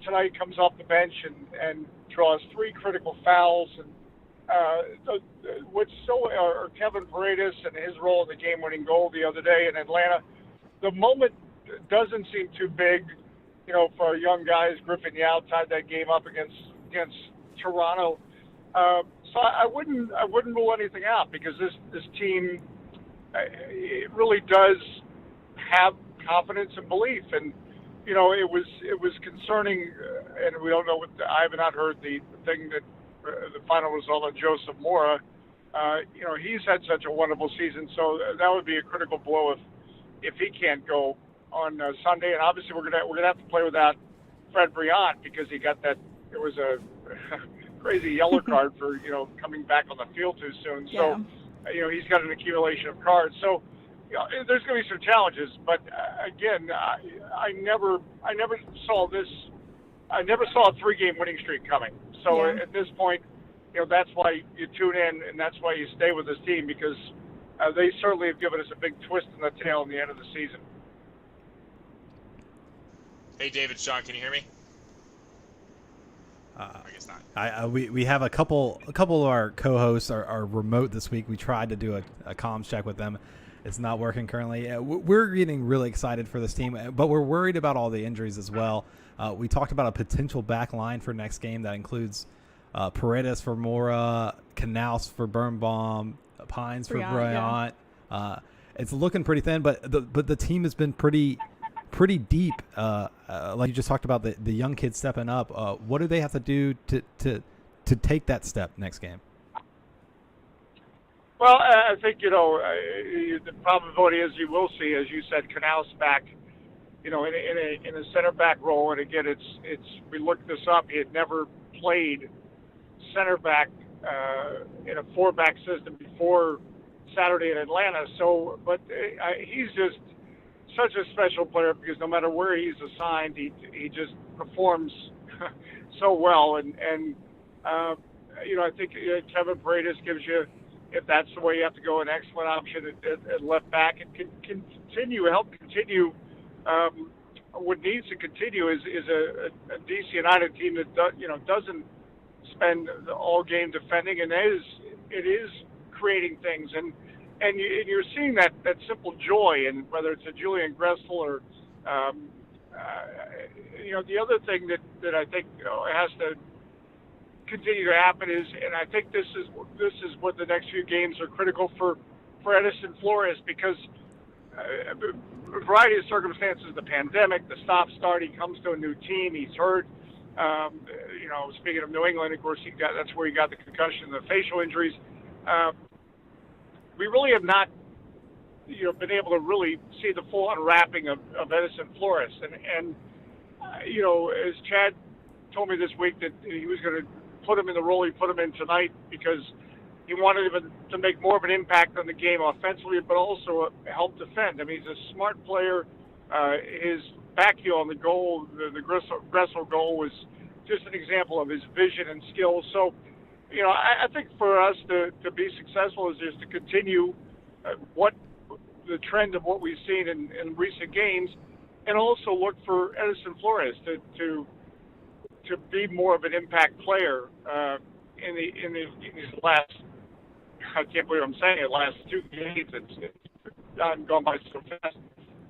Tonight comes off the bench and draws 3 critical fouls, and or Kevin Paredes and his role in the game-winning goal the other day in Atlanta. The moment doesn't seem too big, for our young guys. Griffin Yao tied that game up against Toronto. So I wouldn't rule anything out because this team it really does have confidence and belief, and it was concerning, and we don't know I have not heard the thing that the final result on Joseph Mora. He's had such a wonderful season, so that would be a critical blow if he can't go on Sunday, and obviously we're gonna have to play without Fred Briant because he got that. It was a crazy yellow card for coming back on the field too soon. So he's got an accumulation of cards. So there's going to be some challenges. But again, I never saw this. I never saw a 3-game winning streak coming. So at this point, that's why you tune in and that's why you stay with this team because they certainly have given us a big twist in the tail in the end of the season. Hey, David, Sean, can you hear me? I guess not. We have a couple of our co-hosts are remote this week. We tried to do a comms check with them. It's not working currently. We're getting really excited for this team, but we're worried about all the injuries as well. We talked about a potential back line for next game that includes Paredes for Mora, Knaus for Birnbaum, Pines for Bryant. Yeah. It's looking pretty thin, but the team has been pretty deep. Like you just talked about the young kids stepping up. What do they have to do to take that step next game? Well, I think the probability is you will see, as you said, Canals back, in a center back role. And again, we looked this up. He had never played center back in a 4-back system before Saturday in Atlanta. So, but he's just such a special player because no matter where he's assigned, he just performs so well. And I think Kevin Paredes gives you, if that's the way you have to go, an excellent option at left back, and can help continue. What needs to continue is a DC United team that doesn't spend all game defending, and it is creating things, and you're seeing that simple joy, and whether it's a Julian Gressel or the other thing that I think has to continue to happen is, and I think this is what the next few games are critical for Edison Flores, because a variety of circumstances, the pandemic, the stop-start, he comes to a new team, he's hurt. Speaking of New England, of course, that's where he got the concussion and the facial injuries. We really have not, been able to really see the full unwrapping of Edison Flores. And as Chad told me this week that he was going to put him in the role he put him in tonight because he wanted him to make more of an impact on the game offensively, but also help defend. I mean, he's a smart player. His back heel on the goal, the Gressel goal, was just an example of his vision and skill. So, I think for us to be successful is just to continue what the trend of what we've seen in recent games, and also look for Edison Flores to be more of an impact player in these last. I can't believe I'm saying it. Last 2 games, it's gone by so fast.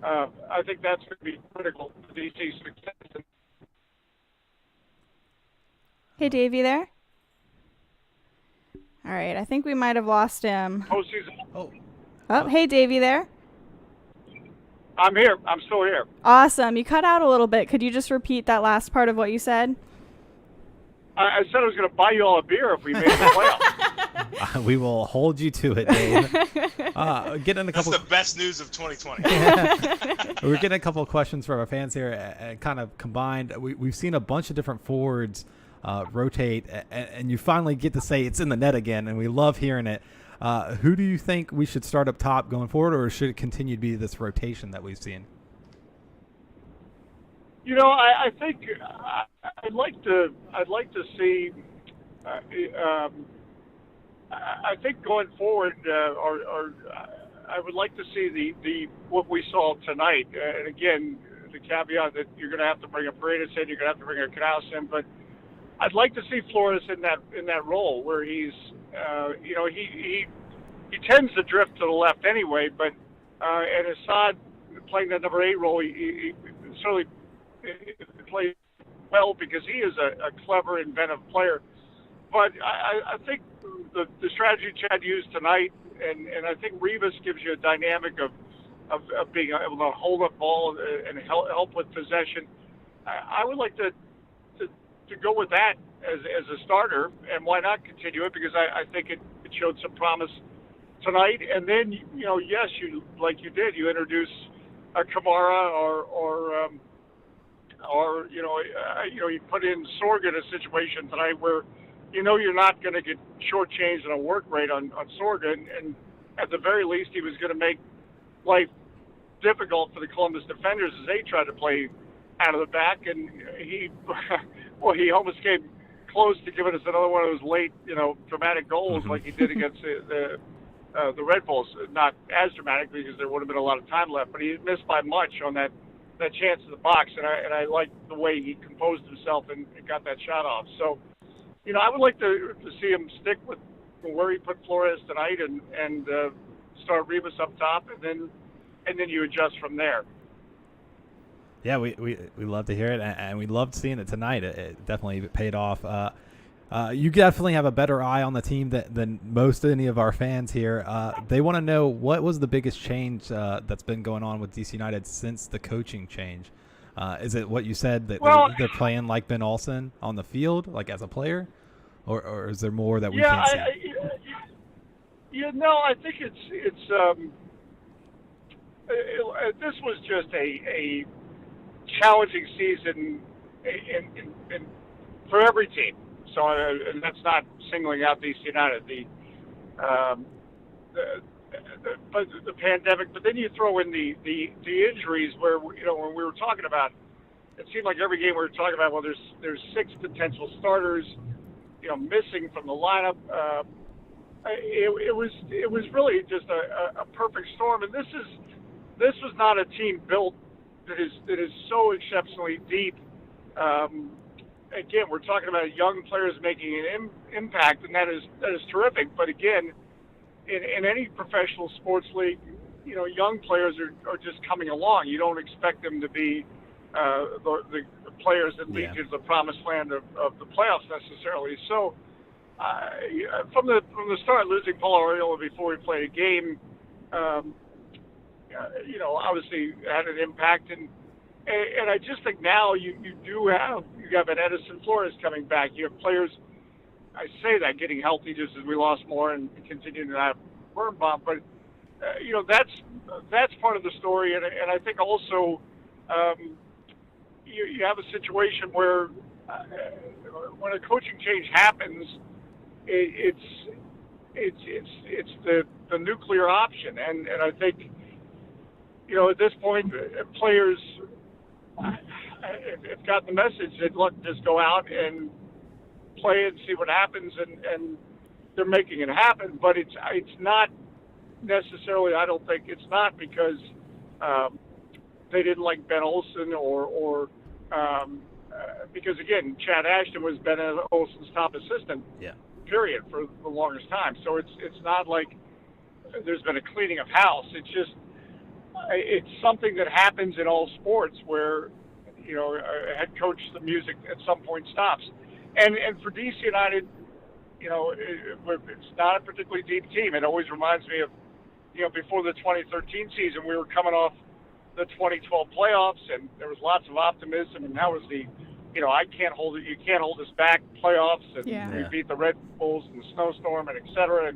I think that's going to be critical to DC's success. Hey, Davey, there? All right, I think we might have lost him. Postseason. Oh, hey, Davey, there? I'm here. I'm still here. Awesome. You cut out a little bit. Could you just repeat that last part of what you said? I said I was going to buy you all a beer if we made the playoffs. We will hold you to it, Dave. That's the best news of 2020. We're getting a couple of questions from our fans here, kind of combined. We've seen a bunch of different forwards rotate, and you finally get to say it's in the net again, and we love hearing it. Who do you think we should start up top going forward, or should it continue to be this rotation that we've seen? I think I'd like to see. I think going forward, I would like to see the what we saw tonight. And again, the caveat that you're going to have to bring a Paredes in, you're going to have to bring a Canals in, but I'd like to see Flores in that role where he's, he tends to drift to the left anyway, but and Assad playing that number 8 role, he certainly plays well because he is a clever, inventive player. But I think the strategy Chad used tonight, and I think Rivas gives you a dynamic of being able to hold up ball and help with possession. I would like to go with that as a starter, and why not continue it? Because I think it showed some promise tonight. And then yes, you introduce a Kamara or you put in Sorg in a situation tonight where you're not going to get shortchanged on a work rate on Sorg, and at the very least he was going to make life difficult for the Columbus defenders as they tried to play out of the back, and he almost came close to giving us another one of those late dramatic goals like he did against the Red Bulls. Not as dramatic because there would have been a lot of time left, but he missed by much on that chance in the box, and I liked the way he composed himself and got that shot off. So, I would like to see him stick with where he put Flores tonight and start Rivas up top, and then you adjust from there. Yeah, we love to hear it, and we loved seeing it tonight. It definitely paid off. You definitely have a better eye on the team than most any of our fans here. They want to know, what was the biggest change that's been going on with DC United since the coaching change? Is it what you said, that they're playing like Ben Olsen on the field, like as a player, or is there more that we can't see? I think this was just a challenging season for every team. So, and that's not singling out DC United. But the pandemic. But then you throw in the injuries where when we were talking about, it seemed like every game we were talking about. Well, there's 6 potential starters, missing from the lineup. It was really just a perfect storm. And this was not a team built that is so exceptionally deep. Again, we're talking about young players making an impact, and that is terrific. But again, in any professional sports league, young players are just coming along. You don't expect them to be the players that lead you to the promised land of the playoffs necessarily. So from the start, losing Paul Arriola before we played a game, obviously had an impact. And I just think now you have an Edison Flores coming back. You have players, I say that, getting healthy just as we lost more and continuing to have Birnbaum, but that's part of the story. And I think also you have a situation where when a coaching change happens, it's the nuclear option, and I think at this point players have got the message that look, just go out and play and see what happens, and they're making it happen. But it's not necessarily, I don't think it's not because they didn't like Ben Olsen or because again, Chad Ashton was Ben Olsen's top assistant. Yeah. Period, for the longest time. So it's not like there's been a cleaning of house. It's just it's something that happens in all sports where a head coach, the music at some point stops. And for DC United, it's not a particularly deep team. It always reminds me of before the 2013 season, we were coming off the 2012 playoffs, and there was lots of optimism, and that was the you can't hold us back playoffs, and we beat the Red Bulls in the snowstorm and et cetera.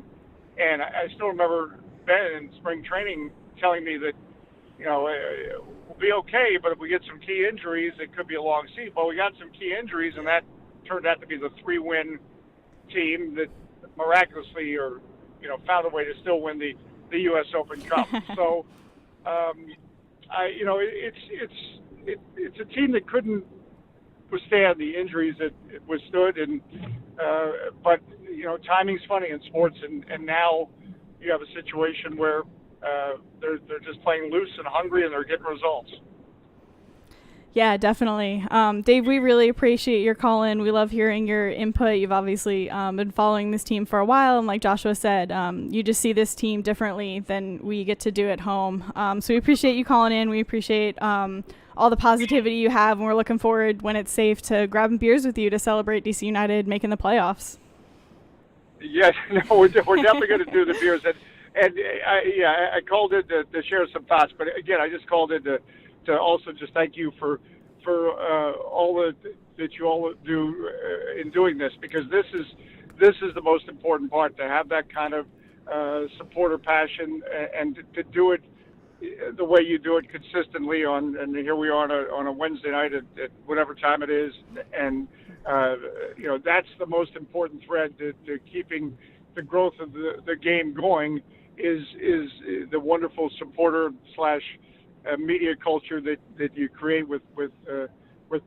And I still remember Ben in spring training telling me that we'll be okay, but if we get some key injuries, it could be a long season. Well, we got some key injuries, and that turned out to be the 3-win team that miraculously found a way to still win the U.S. Open Cup. So it's a team that couldn't withstand the injuries that it withstood, and but timing's funny in sports, and now you have a situation where they're just playing loose and hungry, and they're getting results. Yeah, definitely. Dave, we really appreciate your call in. We love hearing your input. You've obviously been following this team for a while, and like Joshua said, you just see this team differently than we get to do at home. So we appreciate you calling in. We appreciate all the positivity you have, and we're looking forward, when it's safe, to grabbing beers with you to celebrate DC United making the playoffs. Yes, no, we're definitely going to do the beers, and I called in to share some thoughts, but again, I just called in to also just thank you for all that you all do in doing this, because this is the most important part, to have that kind of supporter passion and to do it the way you do it consistently and here we are on a Wednesday night at whatever time it is, and that's the most important thread to keeping the growth of the game going is the wonderful supporter / media culture that you create with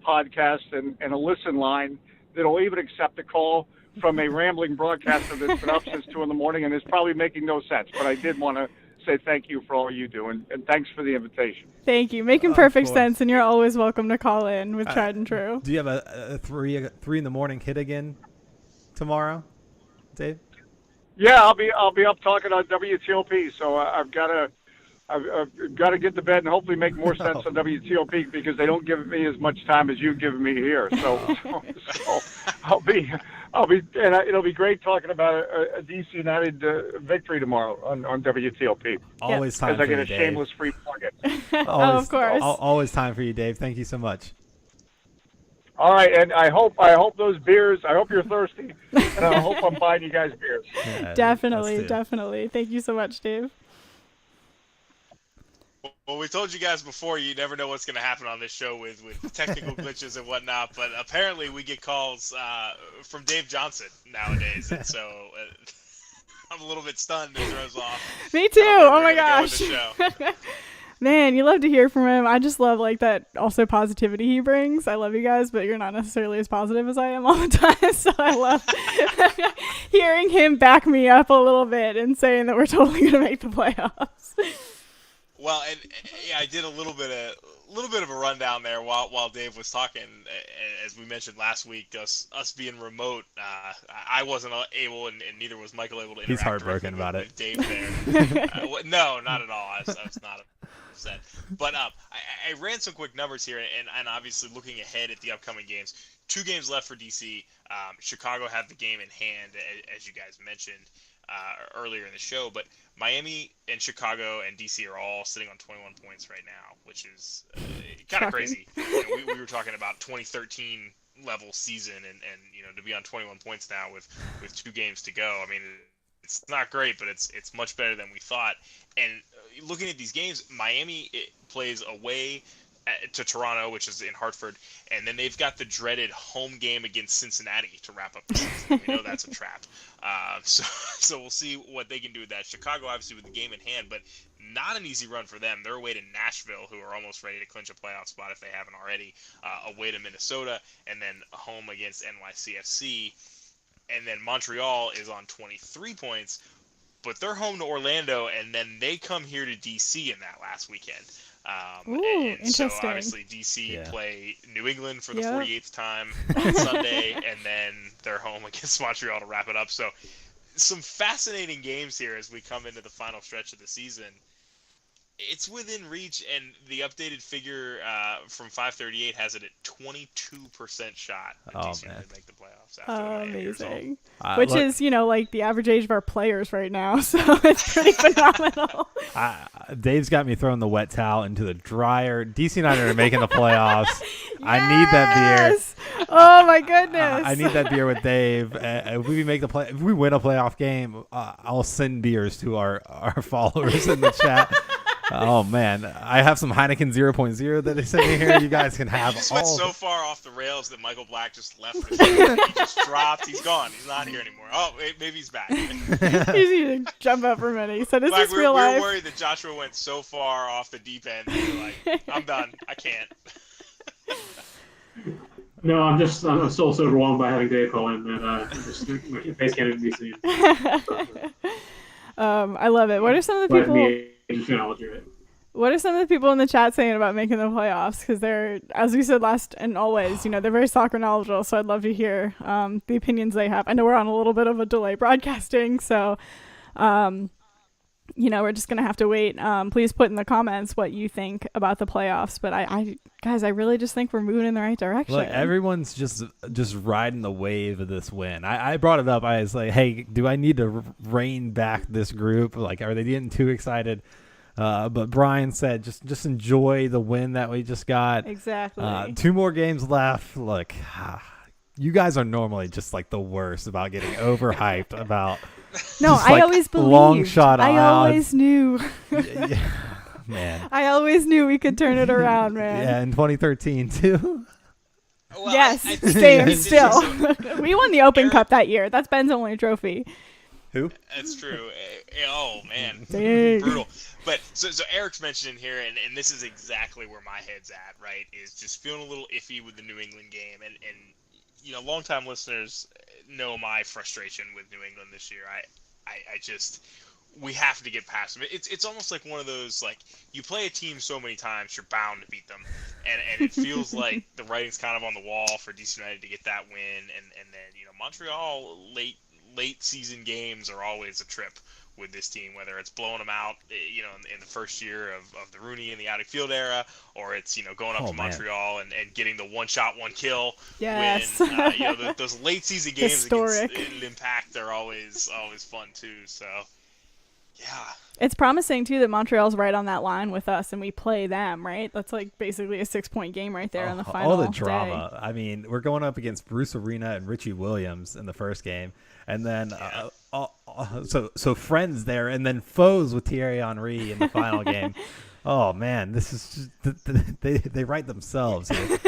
podcasts and a listen line that'll even accept a call from a rambling broadcaster that's been up since 2 a.m. and is probably making no sense. But I did want to say thank you for all you do, and thanks for the invitation. Thank you. Making perfect sense, and you're always welcome to call in with Tried and True. Do you have a 3 in the morning hit again tomorrow, Dave? Yeah, I'll be up talking on WTOP, so I've got to get to bed and hopefully make more sense on WTOP, because they don't give me as much time as you've given me here. So I'll be, and it'll be great talking about a DC United victory tomorrow on WTOP. Always time for you, Dave. As I get a shameless free plug-in. Of course. Always time for you, Dave. Thank you so much. All right, and I hope those beers. I hope you're thirsty, and I hope I'm buying you guys beers. Yeah, Definitely. Thank you so much, Dave. Well, we told you guys before, you never know what's going to happen on this show with technical glitches and whatnot, but apparently we get calls from Dave Johnson nowadays, and so I'm a little bit stunned as Rose off. Me too. Oh my gosh. Man, you love to hear from him. I just love like that also positivity he brings. I love you guys, but you're not necessarily as positive as I am all the time. So I love hearing him back me up a little bit and saying that we're totally going to make the playoffs. Well, and yeah, I did a little bit of a rundown there while Dave was talking. As we mentioned last week, us being remote, I wasn't able, and neither was Michael able to interact. He's heartbroken about it. With Dave there. No, not at all. I was not upset. But I ran some quick numbers here, and obviously looking ahead at the upcoming games. 2 games left for DC. Chicago have the game in hand, as you guys mentioned earlier in the show, but Miami and Chicago and DC are all sitting on 21 points right now, which is kind of crazy. We were talking about 2013 level season, and to be on 21 points now with 2 games to go. I mean, it's not great, but it's much better than we thought. And looking at these games, Miami plays away to Toronto, which is in Hartford, and then they've got the dreaded home game against Cincinnati to wrap up the season. We know that's a trap. So we'll see what they can do with that. Chicago, obviously, with the game in hand, but not an easy run for them. They're away to Nashville, who are almost ready to clinch a playoff spot if they haven't already. Away to Minnesota, and then home against NYCFC. And then Montreal is on 23 points, but they're home to Orlando, and then they come here to DC in that last weekend. And so obviously DC play New England for the 48th time on Sunday, and then they're home against Montreal to wrap it up. So some fascinating games here as we come into the final stretch of the season. It's within reach, and the updated figure from 538 has it at 22% shot that DC would make the playoffs after amazing. Which is, like the average age of our players right now, so it's pretty phenomenal. Dave's got me throwing the wet towel into the dryer. DC United are making the playoffs. I need that beer. Oh my goodness! I need that beer with Dave. If we win a playoff game, I'll send beers to our followers in the chat. Oh man, I have some Heineken 0.0 that they sent me here. You guys can have. He just went so far off the rails that Michael Black just left. He just dropped. He's gone. He's not here anymore. Oh, maybe he's back. He's going to jump up for a minute. He said, "Is this real life?" We're worried that Joshua went so far off the deep end. We're like, I'm done. I can't. No, I'm still so overwhelmed by having Dave call in that my face can't even be seen. I love it. What are some of the people? What are some of the people in the chat saying about making the playoffs? Because they're, as we said last and always, they're very soccer knowledgeable. So I'd love to hear the opinions they have. I know we're on a little bit of a delay broadcasting, so we're just gonna have to wait. Please put in the comments what you think about the playoffs. But guys, I really just think we're moving in the right direction. Look, everyone's just riding the wave of this win. I brought it up. I was like, hey, do I need to rein back this group? Like, are they getting too excited? But Brian said, just enjoy the win that we just got. Exactly. 2 more games left. Look, you guys are normally just like the worst about getting overhyped about. No, I always believed. Long shot I always knew. Man. I always knew we could turn it around, man. Yeah, in 2013 too. Well, yes, same still. We won the Open Cup that year. That's Ben's only trophy. Who? That's true. Oh man, Dang. Brutal. But so Eric's mentioning here, and this is exactly where my head's at. Right, is just feeling a little iffy with the New England game, and longtime listeners know my frustration with New England this year. I just, we have to get past them. It's almost like one of those, like, you play a team so many times, you're bound to beat them, and it feels like the writing's kind of on the wall for DC United to get that win, and then Montreal late season games are always a trip with this team, whether it's blowing them out, in the first year of the Rooney and the Audi Field era, or it's, going up to Montreal and getting the one shot, one kill win. Those late season games Historic. against Impact are always fun too. So Yeah. It's promising too that Montreal's right on that line with us, and we play them. Right, that's like basically a 6-point game right there on the final. All the drama. Day. I mean, we're going up against Bruce Arena and Richie Williams in the first game, and then so friends there, and then foes with Thierry Henry in the final game. Oh man, this is just, they write themselves here.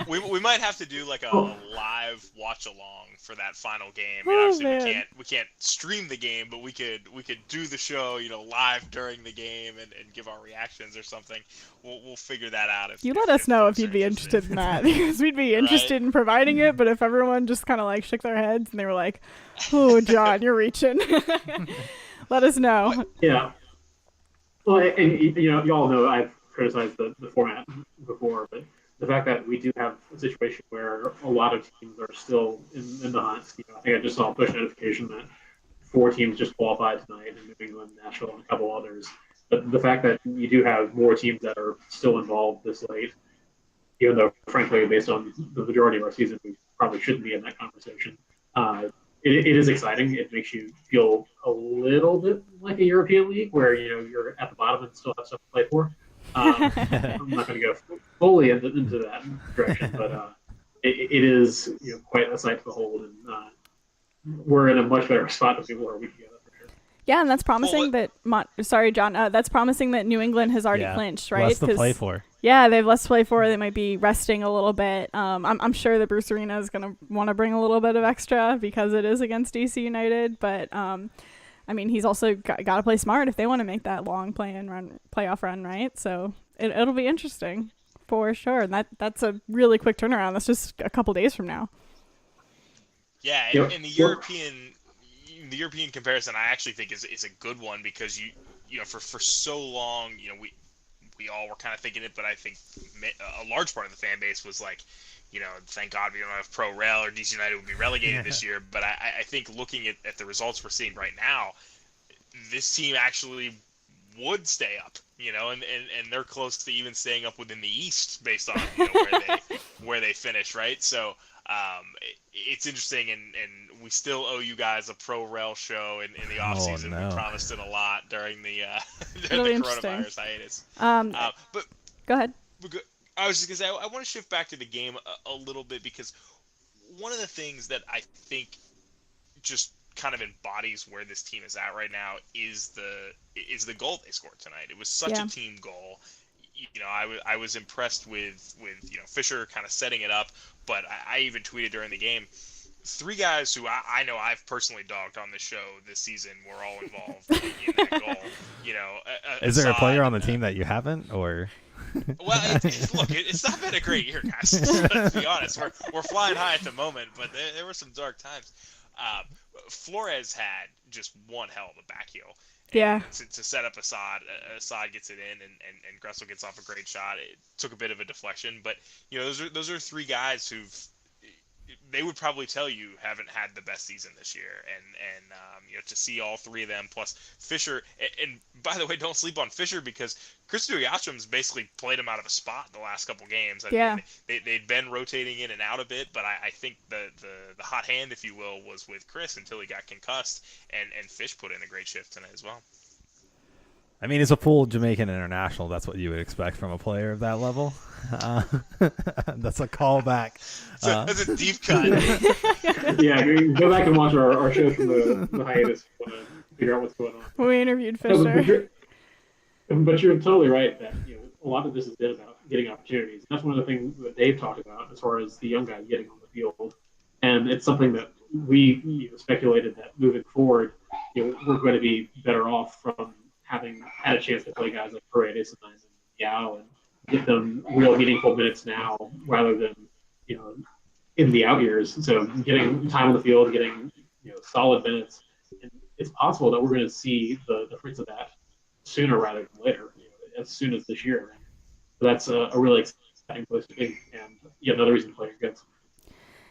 We might have to do like a live watch along for that final game. I mean, obviously we can't stream the game, but we could do the show, live during the game and give our reactions or something. We'll figure that out. If you let us know if you'd be interested in that, because we'd be interested in providing it. But if everyone just kind of like shook their heads and they were like, "Oh, John, you're reaching," let us know. Yeah. Well, and you all know I've criticized the format before, but the fact that we do have a situation where a lot of teams are still in the hunt. I think I just saw a push notification that 4 teams just qualified tonight in New England, Nashville, and a couple others. But the fact that you do have more teams that are still involved this late, even though, frankly, based on the majority of our season, we probably shouldn't be in that conversation. It is exciting. It makes you feel a little bit like a European league where you're at the bottom and still have stuff to play for. I'm not going to go fully into that direction, but it is quite a sight to behold, and we're in a much better spot than we were a week ago. Yeah, and that's promising sorry, John. That's promising that New England has already clinched, right? Less to play for. Yeah, they have less to play for. They might be resting a little bit. I'm sure that Bruce Arena is going to want to bring a little bit of extra because it is against DC United. But I mean, he's also got to play smart if they want to make that long playoff run, right? So it'll be interesting for sure. And that's a really quick turnaround. That's just a couple days from now. Yeah, and the European comparison I actually think is a good one because for so long we all were kind of thinking it, but I think a large part of the fan base was like, thank God we don't have Pro Rail or DC United would be relegated this year. But I think looking at the results we're seeing right now, this team actually would stay up, and they're close to even staying up within the East based on where they finish, right? So it's interesting, and we still owe you guys a Pro Rail show in the off season. We promised it a lot during the coronavirus hiatus. But go ahead. I was just gonna say I want to shift back to the game a little bit because one of the things that I think just kind of embodies where this team is at right now is the goal they scored tonight. It was such a team goal. I was impressed with Fisher kind of setting it up, but I even tweeted during the game, 3 guys who I know I've personally dogged on the show this season were all involved in that goal. Is there a player on the team that you haven't, or? Well, look, it's not been a great year, guys. Let's be honest. We're flying high at the moment, but there were some dark times. Flores had just one hell of a back heel. Yeah. To set up Assad gets it in, and Gressel gets off a great shot. It took a bit of a deflection, but those are 3 guys they would probably tell you haven't had the best season this year, and to see all 3 of them plus Fisher, and by the way, don't sleep on Fisher because Chris Duyacham's basically played him out of a spot the last couple games. I mean, they'd been rotating in and out a bit, but I think the hot hand, if you will, was with Chris until he got concussed, and Fish put in a great shift tonight as well. I mean, it's a full Jamaican international. That's what you would expect from a player of that level. That's a callback. That's a deep cut. Yeah, go back and watch our show from the hiatus to figure out what's going on. We interviewed Fisher. But you're totally right that a lot of this has been about getting opportunities. That's one of the things that Dave talked about as far as the young guys getting on the field, and it's something that we speculated that moving forward, we're going to be better off from having had a chance to play guys like Paredes and Yao and get them real meaningful minutes now rather than in the out years. So getting time on the field, getting solid minutes, and it's possible that we're going to see the fruits of that sooner rather than later, as soon as this year. So that's a really exciting place to be, and another reason to play against.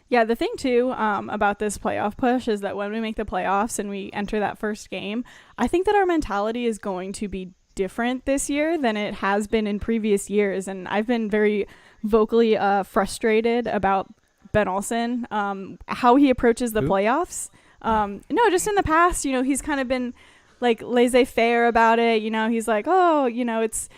Yeah, the thing too about this playoff push is that when we make the playoffs and we enter that first game, I think that our mentality is going to be different this year than it has been in previous years. And I've been very vocally frustrated about Ben Olsen, how he approaches the playoffs. No, just in the past, he's kind of been like laissez-faire about it. You know, he's like, oh, you know, it's,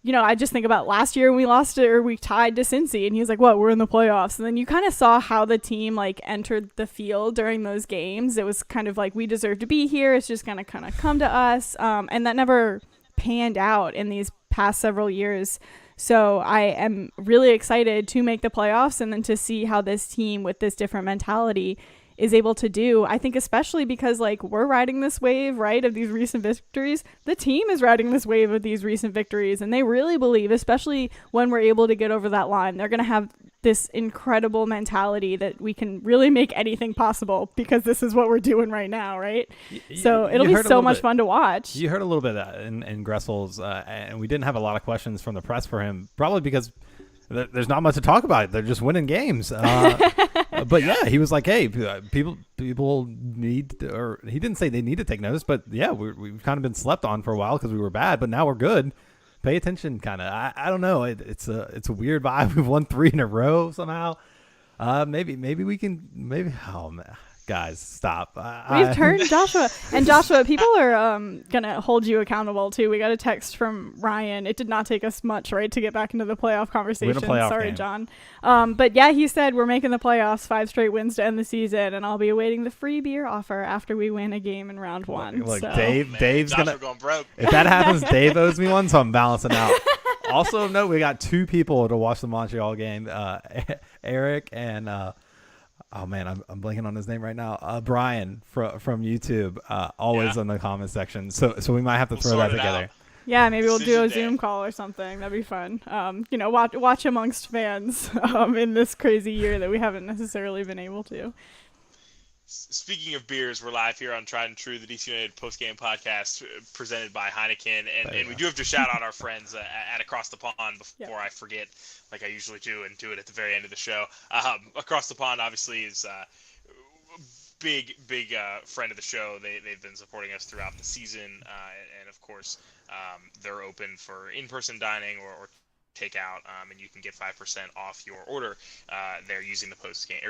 you know, I just think about last year when we lost it, or we tied to Cincy, and he's like, what, we're in the playoffs. And then you kind of saw how the team like entered the field during those games. It was kind of like, we deserve to be here. It's just going to kind of come to us. And that never panned out in these past several years. So I am really excited to make the playoffs and then to see how this team with this different mentality is able to do. I think especially because like we're riding this wave, right, of these recent victories. The team is riding this wave of these recent victories, and they really believe, especially when we're able to get over that line, they're going to have this incredible mentality that we can really make anything possible because this is what we're doing right now, right? So it'll be so much fun to watch. You heard a little bit of that in Gressel's, and we didn't have a lot of questions from the press for him, probably because there's not much to talk about. They're just winning games. But yeah, he was like, hey, people need, or he didn't say they need to take notice, but yeah, we've kind of been slept on for a while because we were bad, but now we're good. Pay attention, kind of. I don't know. It's a weird vibe. We've won 3 in a row somehow. Maybe we can. Maybe. Oh man, guys, stop. We've turned Joshua, and Joshua. People are gonna hold you accountable too. We got a text from Ryan. It did not take us much, right, to get back into the playoff conversation. Sorry, game. John. But yeah, he said we're making the playoffs, 5 straight wins to end the season, and I'll be awaiting the free beer offer after we win a game in round 1. Look, so. Dave's going broke. If that happens, Dave owes me one, so I'm balancing out. Also, note we got 2 people to watch the Montreal game. Eric and oh man, I'm blanking on his name right now. Brian from YouTube, always in the comment section. So we might have to throw that together. Yeah, maybe we'll do a Zoom call or something. That'd be fun. You know, watch amongst fans in this crazy year that we haven't necessarily been able to. Speaking of beers, we're live here on Tried and True, the DC United Postgame podcast presented by Heineken. And we do have to shout out our friends at Across the Pond before I forget, like I usually do, and do it at the very end of the show. Across the Pond, obviously, is big friend of the show. They've been supporting us throughout the season. And, of course, they're open for in-person dining or takeout, and you can get 5% off your order. They're using the postgame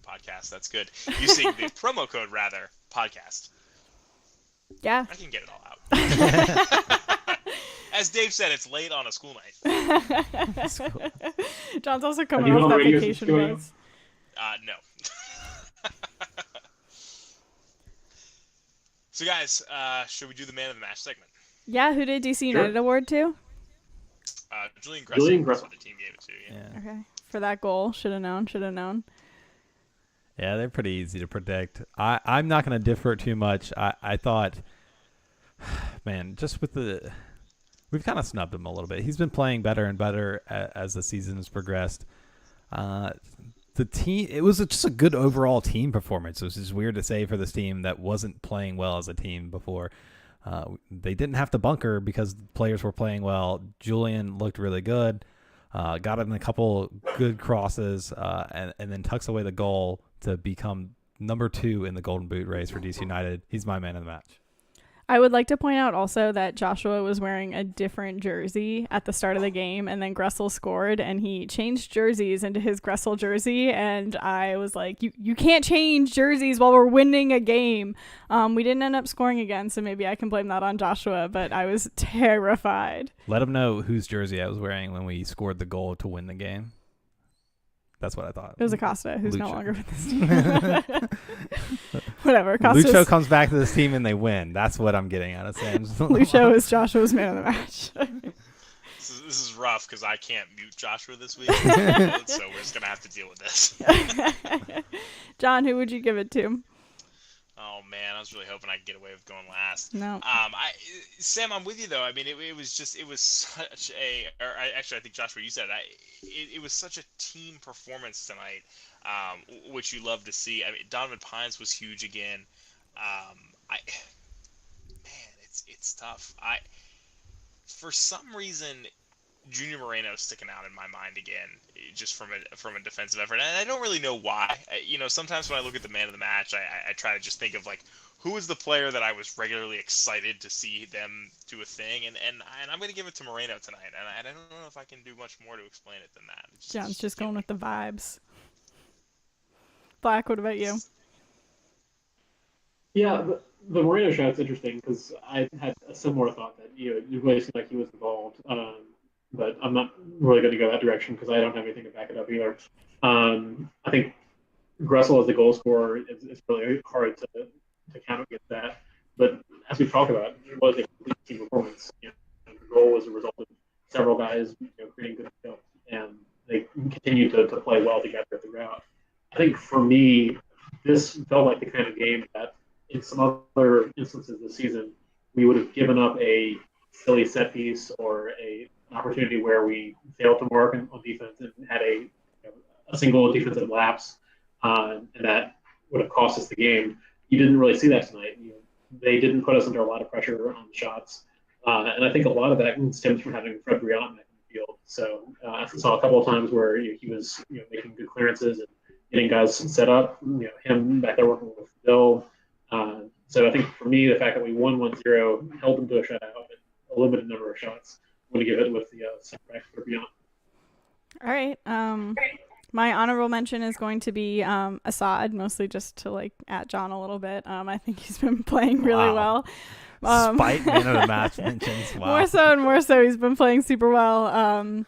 podcast. That's good. Using the promo code podcast. Yeah, I can get it all out. As Dave said, it's late on a school night. John's also coming off that vacation buzz. No. So guys, should we do the man of the match segment? Yeah, who did DC United award to? Julian Gressel. That's what the team gave it to. Yeah. Okay. For that goal, should have known. Yeah, they're pretty easy to predict. I'm not going to differ too much. I thought, man, just with we've kind of snubbed him a little bit. He's been playing better and better as the season has progressed. The team, it was just a good overall team performance. It was just weird to say for this team that wasn't playing well as a team before. They didn't have to bunker because players were playing well. Julian looked really good. Got in a couple good crosses, and then tucks away the goal to become number 2 in the Golden Boot race for DC United. He's my man of the match. I would like to point out also that Joshua was wearing a different jersey at the start of the game, and then Gressel scored, and he changed jerseys into his Gressel jersey, and I was like, you can't change jerseys while we're winning a game. We didn't end up scoring again, so maybe I can blame that on Joshua, but I was terrified. Let him know whose jersey I was wearing when we scored the goal to win the game. That's what I thought. It was Acosta, who's Lucho. no longer with this team. Whatever. Acosta's... Lucho comes back to this team and they win. That's what I'm getting out of Sam. Lucho is Joshua's man of the match. This is rough because I can't mute Joshua this week, so we're just going to have to deal with this. John, who would you give it to? Oh man, I was really hoping I could get away with going last. No. Sam, I'm with you though. I mean, it was such a, I think Joshua, you said it was such a team performance tonight, which you love to see. I mean, Donovan Pines was huge again. It's tough. For some reason, Junior Moreno's sticking out in my mind again, just from a defensive effort, and I don't really know why. Sometimes when I look at the man of the match, I try to just think of like who is the player that I was regularly excited to see them do a thing, and I'm going to give it to Moreno tonight, and I don't know if I can do much more to explain it than that. John's just going with the vibes. Black, what about you? Yeah, the Moreno shot's interesting because I had a similar thought that it really seemed like he was involved, but I'm not really going to go that direction because I don't have anything to back it up either. I think Gressel as the goal scorer is really hard to count against that. But as we've talked about, it was a complete team performance. The goal was a result of several guys creating good skill, and they continue to play well together throughout. I think for me, this felt like the kind of game that in some other instances this season, we would have given up a silly set piece or an opportunity where we failed to mark on defense and had a single defensive lapse, and that would have cost us the game. You didn't really see that tonight. They didn't put us under a lot of pressure on the shots, and I think a lot of that stems from having Fred Briant in the field. So I saw a couple of times where he was making good clearances and getting guys set up. Him back there working with Bill. So I think for me, the fact that we won 1-0, held them to a shutout, a limited number of shots, I'm going to give it with the center back for Briant. All right. My honorable mention is going to be Assad, mostly just to at John a little bit. I think he's been playing really well. Spite man of the match mentions. Wow. More so and more so, he's been playing super well.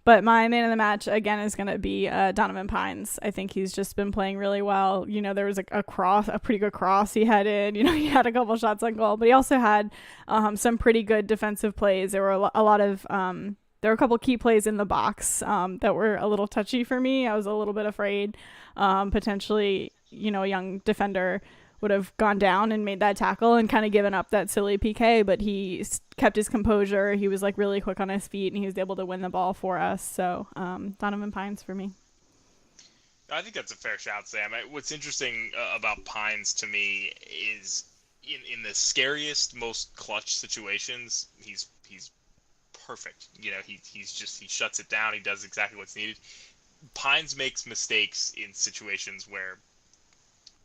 But my man of the match again is going to be Donovan Pines. I think he's just been playing really well. There was a pretty good cross he had in. He had a couple shots on goal, but he also had some pretty good defensive plays. There were there were a couple key plays in the box that were a little touchy for me. I was a little bit afraid potentially, a young defender would have gone down and made that tackle and kind of given up that silly PK, but he kept his composure. He was really quick on his feet and he was able to win the ball for us. So Donovan Pines for me. I think that's a fair shout, Sam. What's interesting about Pines to me is in the scariest, most clutch situations, he's perfect. He shuts it down. He does exactly what's needed. Pines makes mistakes in situations where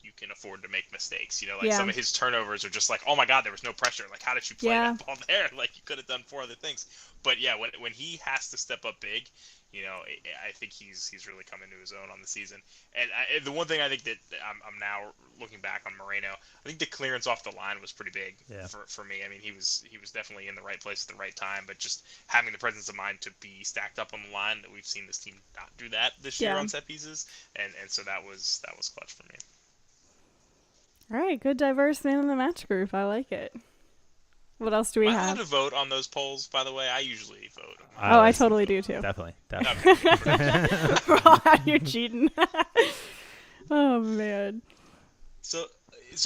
you can afford to make mistakes. Some of his turnovers are just oh my God, there was no pressure. How did you play that ball there? You could have done 4 other things. But yeah, when he has to step up big, I think he's really come into his own on the season. And the one thing I think that I'm now looking back on Moreno, I think the clearance off the line was pretty big for me. I mean, he was definitely in the right place at the right time, but just having the presence of mind to be stacked up on the line, that we've seen this team not do that this year on set pieces, and so that was clutch for me. All right, good diverse man in the match group. I like it. What else do we have? I had to vote on those polls, by the way. I usually vote. I totally do too. Definitely. We're all out here cheating. Oh man. So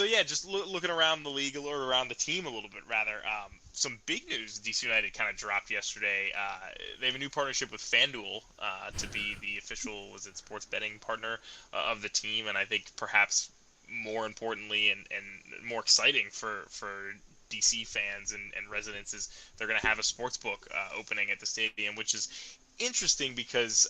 yeah, just looking around the league or around the team a little bit rather. Some big news. DC United kind of dropped yesterday. They have a new partnership with FanDuel to be the official sports betting partner of the team, and I think perhaps more importantly and more exciting for DC fans and residents is they're going to have a sports book opening at the stadium, which is interesting because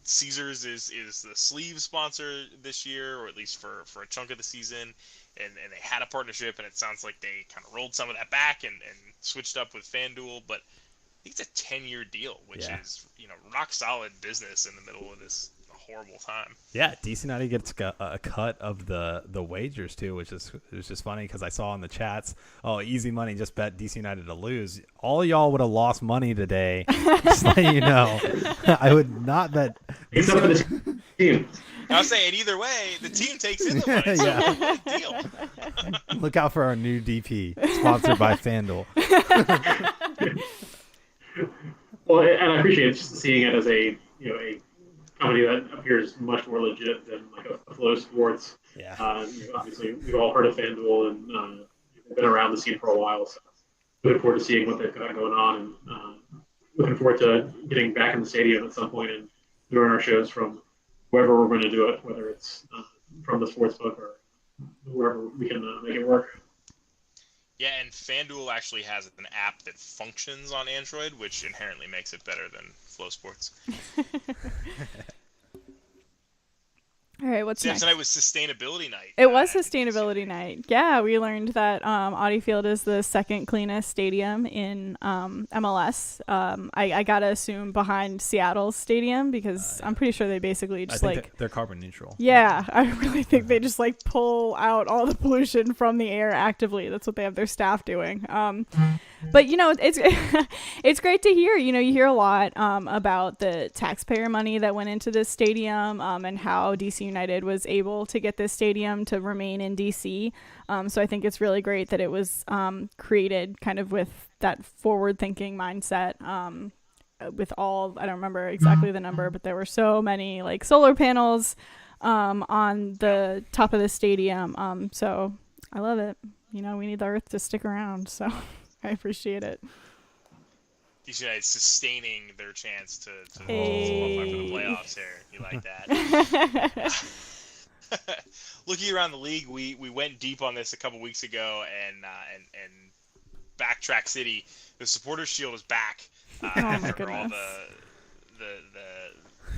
Caesars is the sleeve sponsor this year, or at least for a chunk of the season, and they had a partnership, and it sounds like they kind of rolled some of that back and switched up with FanDuel, but I think it's a 10-year deal, which is rock solid business in the middle of this horrible time. Yeah, DC United gets a cut of the wagers too, which is just funny because I saw in the chats, easy money, just bet DC United to lose. All y'all would have lost money today. Just letting you know, I would not bet. Except for the team. I was saying either way, the team takes in the money. So big deal. Look out for our new DP, sponsored by FanDuel. Well, and I appreciate just seeing it as a company that appears much more legit than a Flow Sports. Yeah. Obviously, we've all heard of FanDuel and been around the scene for a while. So looking forward to seeing what they've got going on, and looking forward to getting back in the stadium at some point and doing our shows from wherever we're going to do it, whether it's from the sportsbook or wherever we can make it work. Yeah, and FanDuel actually has an app that functions on Android, which inherently makes it better than Flow Sports. All right, what's Sam, next? tonight was sustainability night. It was sustainability night. Yeah, we learned that Audi Field is the second cleanest stadium in MLS. I gotta assume behind Seattle's stadium because I'm pretty sure they basically just I think they're carbon neutral. Yeah, I really think they just like pull out all the pollution from the air actively. That's what they have their staff doing. But you know, it's it's great to hear. You know, you hear a lot about the taxpayer money that went into this stadium and how DC United was able to get this stadium to remain in DC. So I think it's really great that it was created kind of with that forward-thinking mindset. With all, I don't remember exactly the number, but there were so many like solar panels on the top of the stadium. So I love it. You know, we need the Earth to stick around. So. I appreciate it. DC United sustaining their chance to qualify for the playoffs here. You like that? Looking around the league, we went deep on this a couple weeks ago, and Backtrack City, the Supporters Shield is back after all the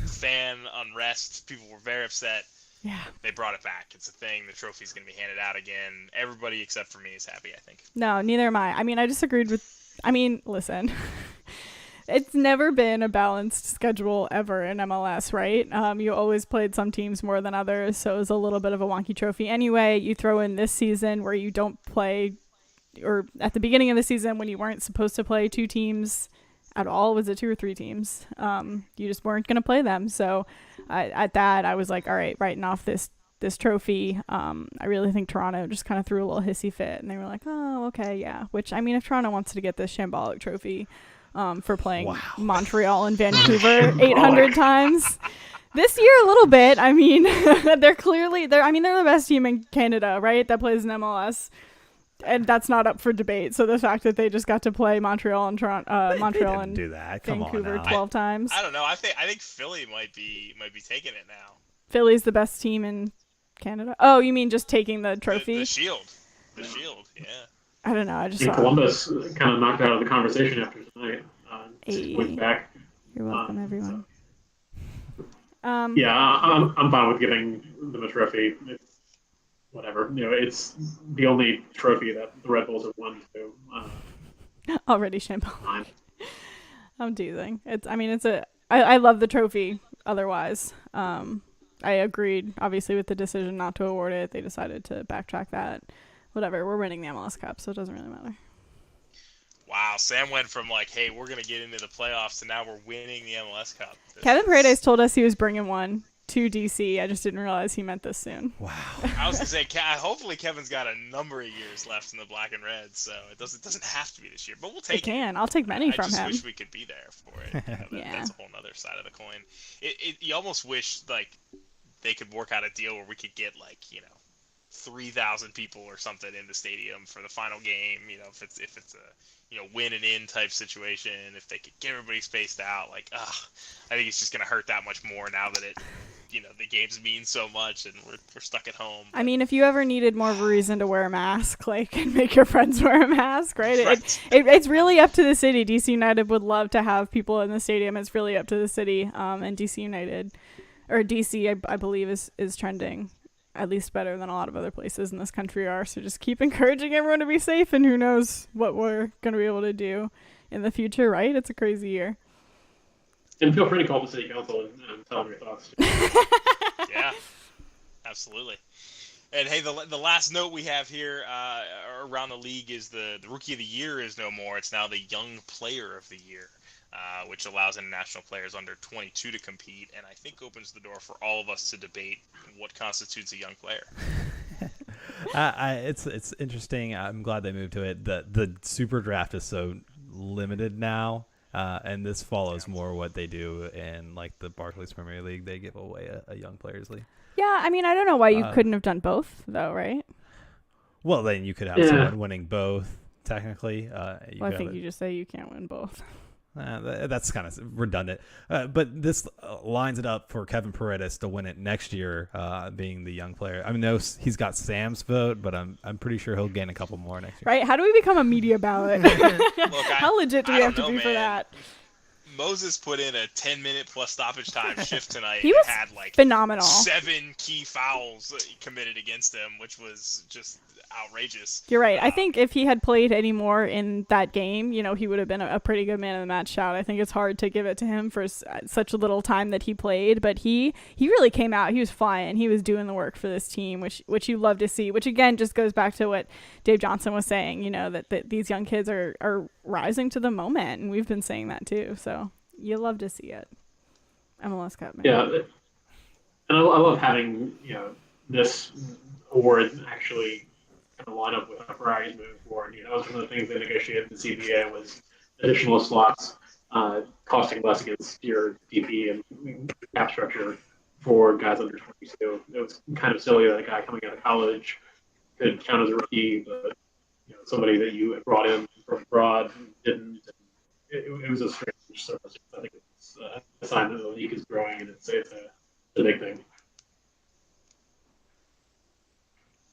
fan unrest. People were very upset. Yeah. They brought it back. It's a thing. The trophy's going to be handed out again. Everybody except for me is happy, I think. No, neither am I. I mean, I disagreed with... I mean, listen. It's never been a balanced schedule ever in MLS, right? You always played some teams more than others, so it was a little bit of a wonky trophy. Anyway, you throw in this season where you don't play... Or at the beginning of the season when you weren't supposed to play two teams at all. Was it 2 or 3 teams? You just weren't going to play them. So at that, I was like, all right, writing off this trophy. I really think Toronto just kind of threw a little hissy fit, and they were like, oh, okay, yeah. Which, I mean, if Toronto wants to get this shambolic trophy for playing Montreal and Vancouver 800 times, this year a little bit. I mean, they're the best team in Canada, right? That plays in MLS. And that's not up for debate. So the fact that they just got to play Montreal and Montreal and do that. Come Vancouver on now. 12 times. I don't know. I think Philly might be taking it now. Philly's the best team in Canada. Oh, you mean just taking the trophy? The Shield. The Shield. Yeah. I don't know. I just saw Columbus kind of knocked out of the conversation after tonight. Went back. You're welcome, everyone. Yeah, I'm fine with giving them a trophy. It's whatever. You know, it's the only trophy that the Red Bulls have won. So already shambolic. I'm teasing. I love the trophy. Otherwise, I agreed obviously with the decision not to award it. They decided to backtrack that. Whatever. We're winning the MLS Cup, so it doesn't really matter. Wow, Sam went from like, hey, we're going to get into the playoffs, to now we're winning the MLS Cup. Kevin Paredes told us he was bringing one to DC. I just didn't realize he meant this soon. Wow. I was going to say, hopefully Kevin's got a number of years left in the black and red, so it doesn't have to be this year, but we'll take it. I'll take many from him. I just wish we could be there for it. Yeah. That's a whole other side of the coin. You almost wish like they could work out a deal where we could get 3,000 people or something in the stadium for the final game. You know, if it's a win and in type situation, if they could get everybody spaced out, I think it's just gonna hurt that much more now that the games mean so much and we're stuck at home. I mean, if you ever needed more of a reason to wear a mask, and make your friends wear a mask, right? It's really up to the city. DC United would love to have people in the stadium. It's really up to the city. And DC United, or DC, I believe is trending at least better than a lot of other places in this country are. So just keep encouraging everyone to be safe, and who knows what we're going to be able to do in the future, right? It's a crazy year. And feel free to call the city council and tell them your thoughts. Yeah, absolutely. And hey, the last note we have here around the league is the Rookie of the Year is no more. It's now the Young Player of the Year, which allows international players under 22 to compete, and I think opens the door for all of us to debate what constitutes a young player. It's interesting. I'm glad they moved to it. The Super Draft is so limited now. And this follows more what they do in the Barclays Premier League. They give away a young players league. Yeah, I mean, I don't know why you couldn't have done both, though, right? Well, then you could have someone winning both, technically. I think you just say you can't win both. That's kind of redundant. But this lines it up for Kevin Paredes to win it next year, being the young player. I mean, he's got Sam's vote, but I'm pretty sure he'll gain a couple more next year. Right? How do we become a media ballot? Look, How legit do we have to be for that? Moses put in a 10-minute plus stoppage time shift tonight. He was and had like phenomenal. 7 key fouls committed against him, which was just outrageous. You're right. I think if he had played any more in that game, you know, he would have been a pretty good man of the match shout. I think it's hard to give it to him for such a little time that he played, but he really came out. He was flying. He was doing the work for this team, which you love to see, which again just goes back to what Dave Johnson was saying, you know, that these young kids are rising to the moment, and we've been saying that too. So you love to see it. MLS Cup, man. Yeah, and I love having, you know, this award actually kind of line up with our priorities moving forward. You know, that was one of the things they negotiated with the CBA was additional slots, costing less against your DP and cap structure for guys under 22. It was kind of silly that a guy coming out of college could count as a rookie, but you know, somebody that you had brought in from abroad didn't. It was a strange circumstance. I think it's a sign that the league is growing, and it's a big thing.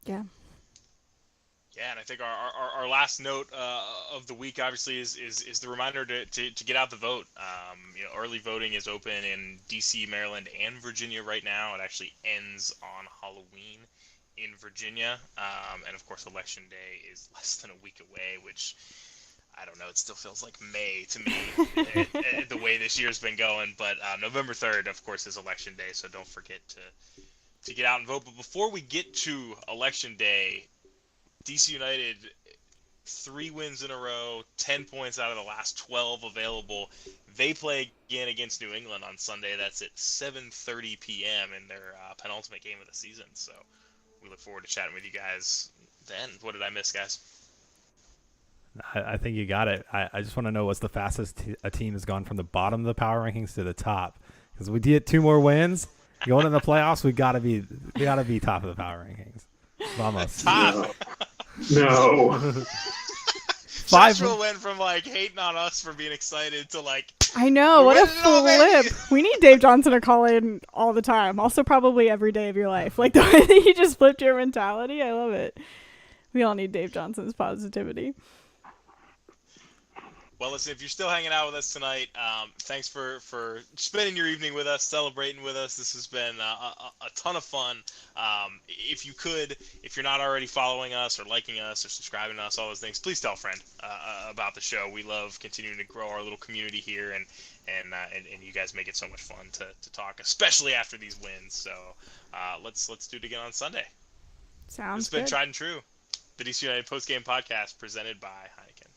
Yeah. Yeah, and I think our last note of the week obviously is the reminder to get out the vote. You know, early voting is open in DC, Maryland, and Virginia right now. It actually ends on Halloween in Virginia, and of course Election Day is less than a week away, which I don't know. It still feels like May to me the way this year's been going. But November 3rd, of course, is Election Day, so don't forget to get out and vote. But before we get to Election Day, DC United, 3 wins in a row, 10 points out of the last 12 available. They play again against New England on Sunday. That's at 7:30 p.m. in their penultimate game of the season. So we look forward to chatting with you guys then. What did I miss, guys? I think you got it. I just want to know what's the fastest a team has gone from the bottom of the power rankings to the top. Because we did 2 more wins. Going in the playoffs, we gotta be top of the power rankings. Vamos. Top. No. 5 Central went from like hating on us for being excited to like. I know, what a flip. We need Dave Johnson to call in all the time. Also probably every day of your life. Like the way that he just flipped your mentality. I love it. We all need Dave Johnson's positivity. Well, listen, if you're still hanging out with us tonight, thanks for spending your evening with us, celebrating with us. This has been a ton of fun. If you're not already following us or liking us or subscribing to us, all those things, please tell a friend about the show. We love continuing to grow our little community here, and you guys make it so much fun to talk, especially after these wins. So let's do it again on Sunday. Sounds It's been good. Tried and True, the DC United Postgame Podcast presented by Heineken.